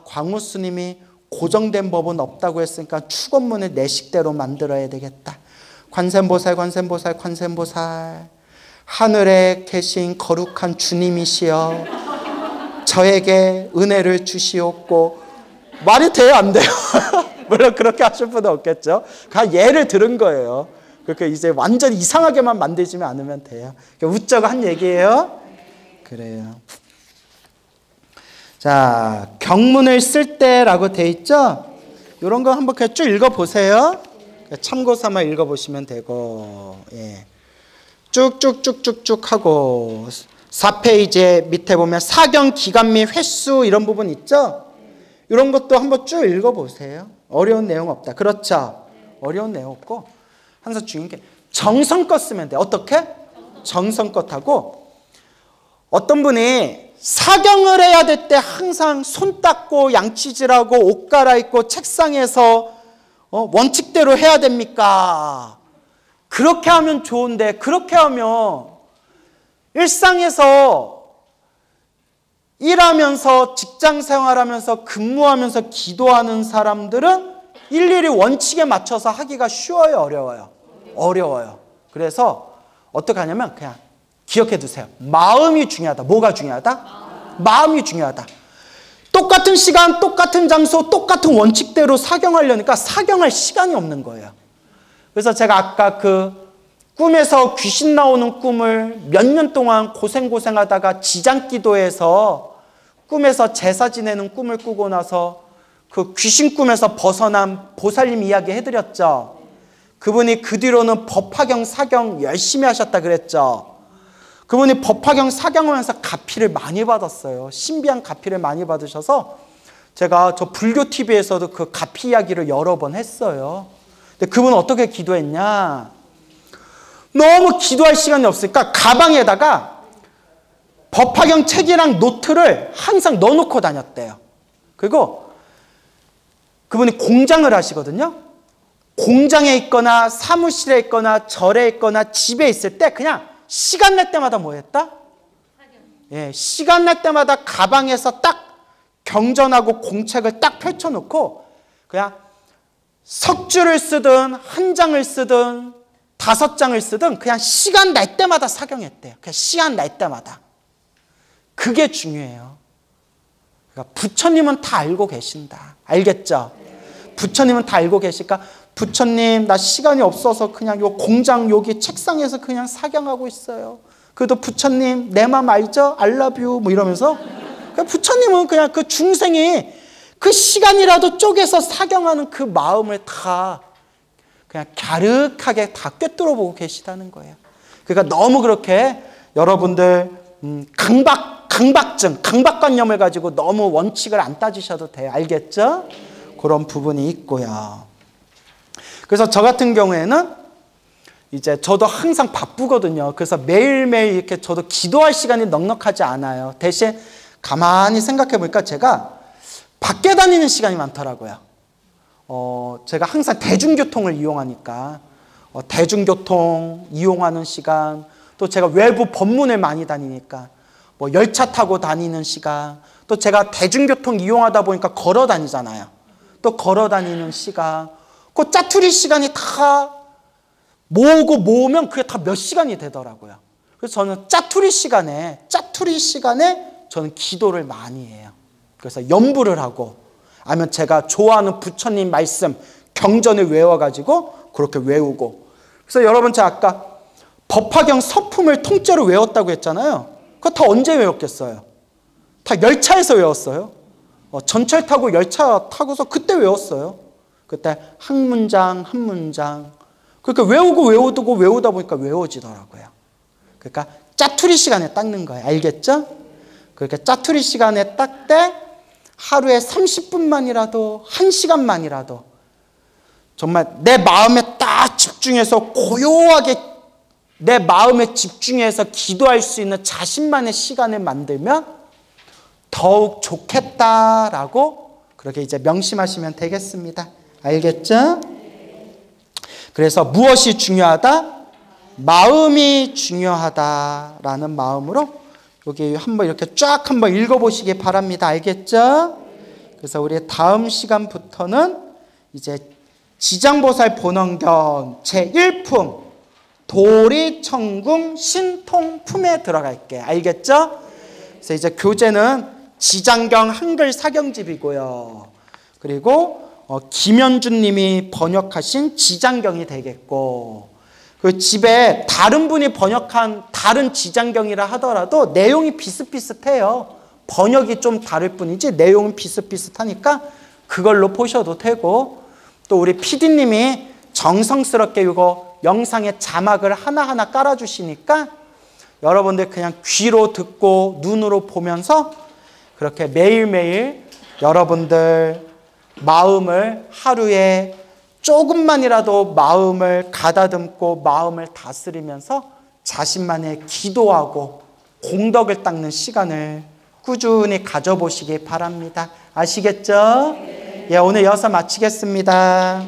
광우 스님이 고정된 법은 없다고 했으니까 축원문을 내 식대로 만들어야 되겠다. 관세음보살 하늘에 계신 거룩한 주님이시여 저에게 은혜를 주시옵고 말이 돼요, 안 돼요? 물론 그렇게 하실 분은 없겠죠. 그냥 예를 들은 거예요. 그러니까 이제 완전 이상하게만 만들지만 않으면 돼요. 웃자고 한 얘기예요. 그래요. 자, 경문을 쓸 때라고 돼 있죠? 이런 거 한번 그냥 쭉 읽어보세요. 참고 삼아 읽어보시면 되고, 예. 쭉쭉쭉쭉쭉 하고 4페이지 밑에 보면 사경 기간 및 횟수 이런 부분 있죠? 이런 것도 한번 쭉 읽어보세요. 어려운 내용 없다. 그렇죠? 어려운 내용 없고 항상 중요한 게 정성껏 쓰면 돼. 어떻게? 정성껏 하고 어떤 분이 사경을 해야 될 때 항상 손 닦고 양치질하고 옷 갈아입고 책상에서 원칙대로 해야 됩니까? 그렇게 하면 좋은데 그렇게 하면 일상에서 일하면서 직장 생활하면서 근무하면서 기도하는 사람들은 일일이 원칙에 맞춰서 하기가 쉬워요, 어려워요? 어려워요. 그래서 어떻게 하냐면 그냥 기억해 두세요. 마음이 중요하다. 뭐가 중요하다? 마음이 중요하다. 똑같은 시간, 똑같은 장소, 똑같은 원칙대로 사경하려니까 사경할 시간이 없는 거예요. 그래서 제가 아까 꿈에서 귀신 나오는 꿈을 몇 년 동안 고생하다가 지장기도에서 꿈에서 제사 지내는 꿈을 꾸고 나서 그 귀신 꿈에서 벗어난 보살님 이야기 해드렸죠. 그분이 그 뒤로는 법화경, 사경 열심히 하셨다 그랬죠. 그분이 법화경, 사경하면서 가피를 많이 받았어요. 신비한 가피를 많이 받으셔서 제가 저 불교TV에서도 그 가피 이야기를 여러 번 했어요. 근데 그분은 어떻게 기도했냐? 너무 기도할 시간이 없으니까 가방에다가 법화경 책이랑 노트를 항상 넣어놓고 다녔대요. 그리고 그분이 공장을 하시거든요. 공장에 있거나 사무실에 있거나 절에 있거나 집에 있을 때 그냥 시간 날 때마다 뭐 했다? 예, 시간 날 때마다 가방에서 딱 경전하고 공책을 딱 펼쳐놓고 그냥 석줄을 쓰든 한 장을 쓰든 5장을 쓰든 그냥 시간 날 때마다 사경했대요. 그냥 시간 날 때마다. 그게 중요해요. 그러니까 부처님은 다 알고 계신다. 알겠죠? 부처님은 다 알고 계실까? 부처님 나 시간이 없어서 그냥 요 공장 여기 책상에서 그냥 사경하고 있어요. 그래도 부처님 내 맘 알죠? I love you 뭐 이러면서 부처님은 그냥 그 중생이 그 시간이라도 쪼개서 사경하는 그 마음을 다 그냥 갸륵하게 다 꿰뚫어 보고 계시다는 거예요. 그러니까 너무 그렇게 여러분들 강박관념을 가지고 너무 원칙을 안 따지셔도 돼요. 알겠죠? 그런 부분이 있고요. 그래서 저 같은 경우에는 이제 저도 항상 바쁘거든요. 그래서 매일매일 이렇게 저도 기도할 시간이 넉넉하지 않아요. 대신 가만히 생각해 보니까 제가 밖에 다니는 시간이 많더라고요. 제가 항상 대중교통을 이용하니까 대중교통 이용하는 시간, 또 제가 외부 법문을 많이 다니니까 뭐 열차 타고 다니는 시간, 또 제가 대중교통 이용하다 보니까 걸어 다니잖아요. 또 걸어 다니는 시간, 그 짜투리 시간이 다 모으면 그게 다 몇 시간이 되더라고요. 그래서 저는 짜투리 시간에 저는 기도를 많이 해요. 그래서 연부를 하고 아니면 제가 좋아하는 부처님 말씀 경전을 외워가지고 그렇게 외우고. 그래서 여러분 제가 아까 법화경 서품을 통째로 외웠다고 했잖아요. 그거 다 언제 외웠겠어요? 다 열차에서 외웠어요. 전철 타고 열차 타고서 그때 외웠어요. 그때 한 문장 한 문장 그러니까 외우다 보니까 외워지더라고요. 그러니까 짜투리 시간에 닦는 거예요. 알겠죠? 그러니까 짜투리 시간에 딱 때 하루에 30분만이라도 1시간만이라도 정말 내 마음에 딱 집중해서 고요하게 내 마음에 집중해서 기도할 수 있는 자신만의 시간을 만들면 더욱 좋겠다라고 그렇게 이제 명심하시면 되겠습니다. 알겠죠? 그래서 무엇이 중요하다? 마음이 중요하다라는 마음으로 여기 한번 이렇게 쫙 한번 읽어보시기 바랍니다. 알겠죠? 그래서 우리 다음 시간부터는 이제 지장보살 본원견 제1품 도리천궁 신통품에 들어갈게요. 알겠죠? 그래서 이제 교재는 지장경 한글 사경집이고요. 그리고 김현준 님이 번역하신 지장경이 되겠고 그 집에 다른 분이 번역한 다른 지장경이라 하더라도 내용이 비슷비슷해요. 번역이 좀 다를 뿐이지 내용은 비슷비슷하니까 그걸로 보셔도 되고 또 우리 PD님이 정성스럽게 이거 영상에 자막을 하나하나 깔아주시니까 여러분들 그냥 귀로 듣고 눈으로 보면서 그렇게 매일매일 여러분들 마음을 하루에 조금만이라도 마음을 가다듬고 마음을 다스리면서 자신만의 기도하고 공덕을 닦는 시간을 꾸준히 가져보시기 바랍니다. 아시겠죠? 예, 오늘 여기서 마치겠습니다.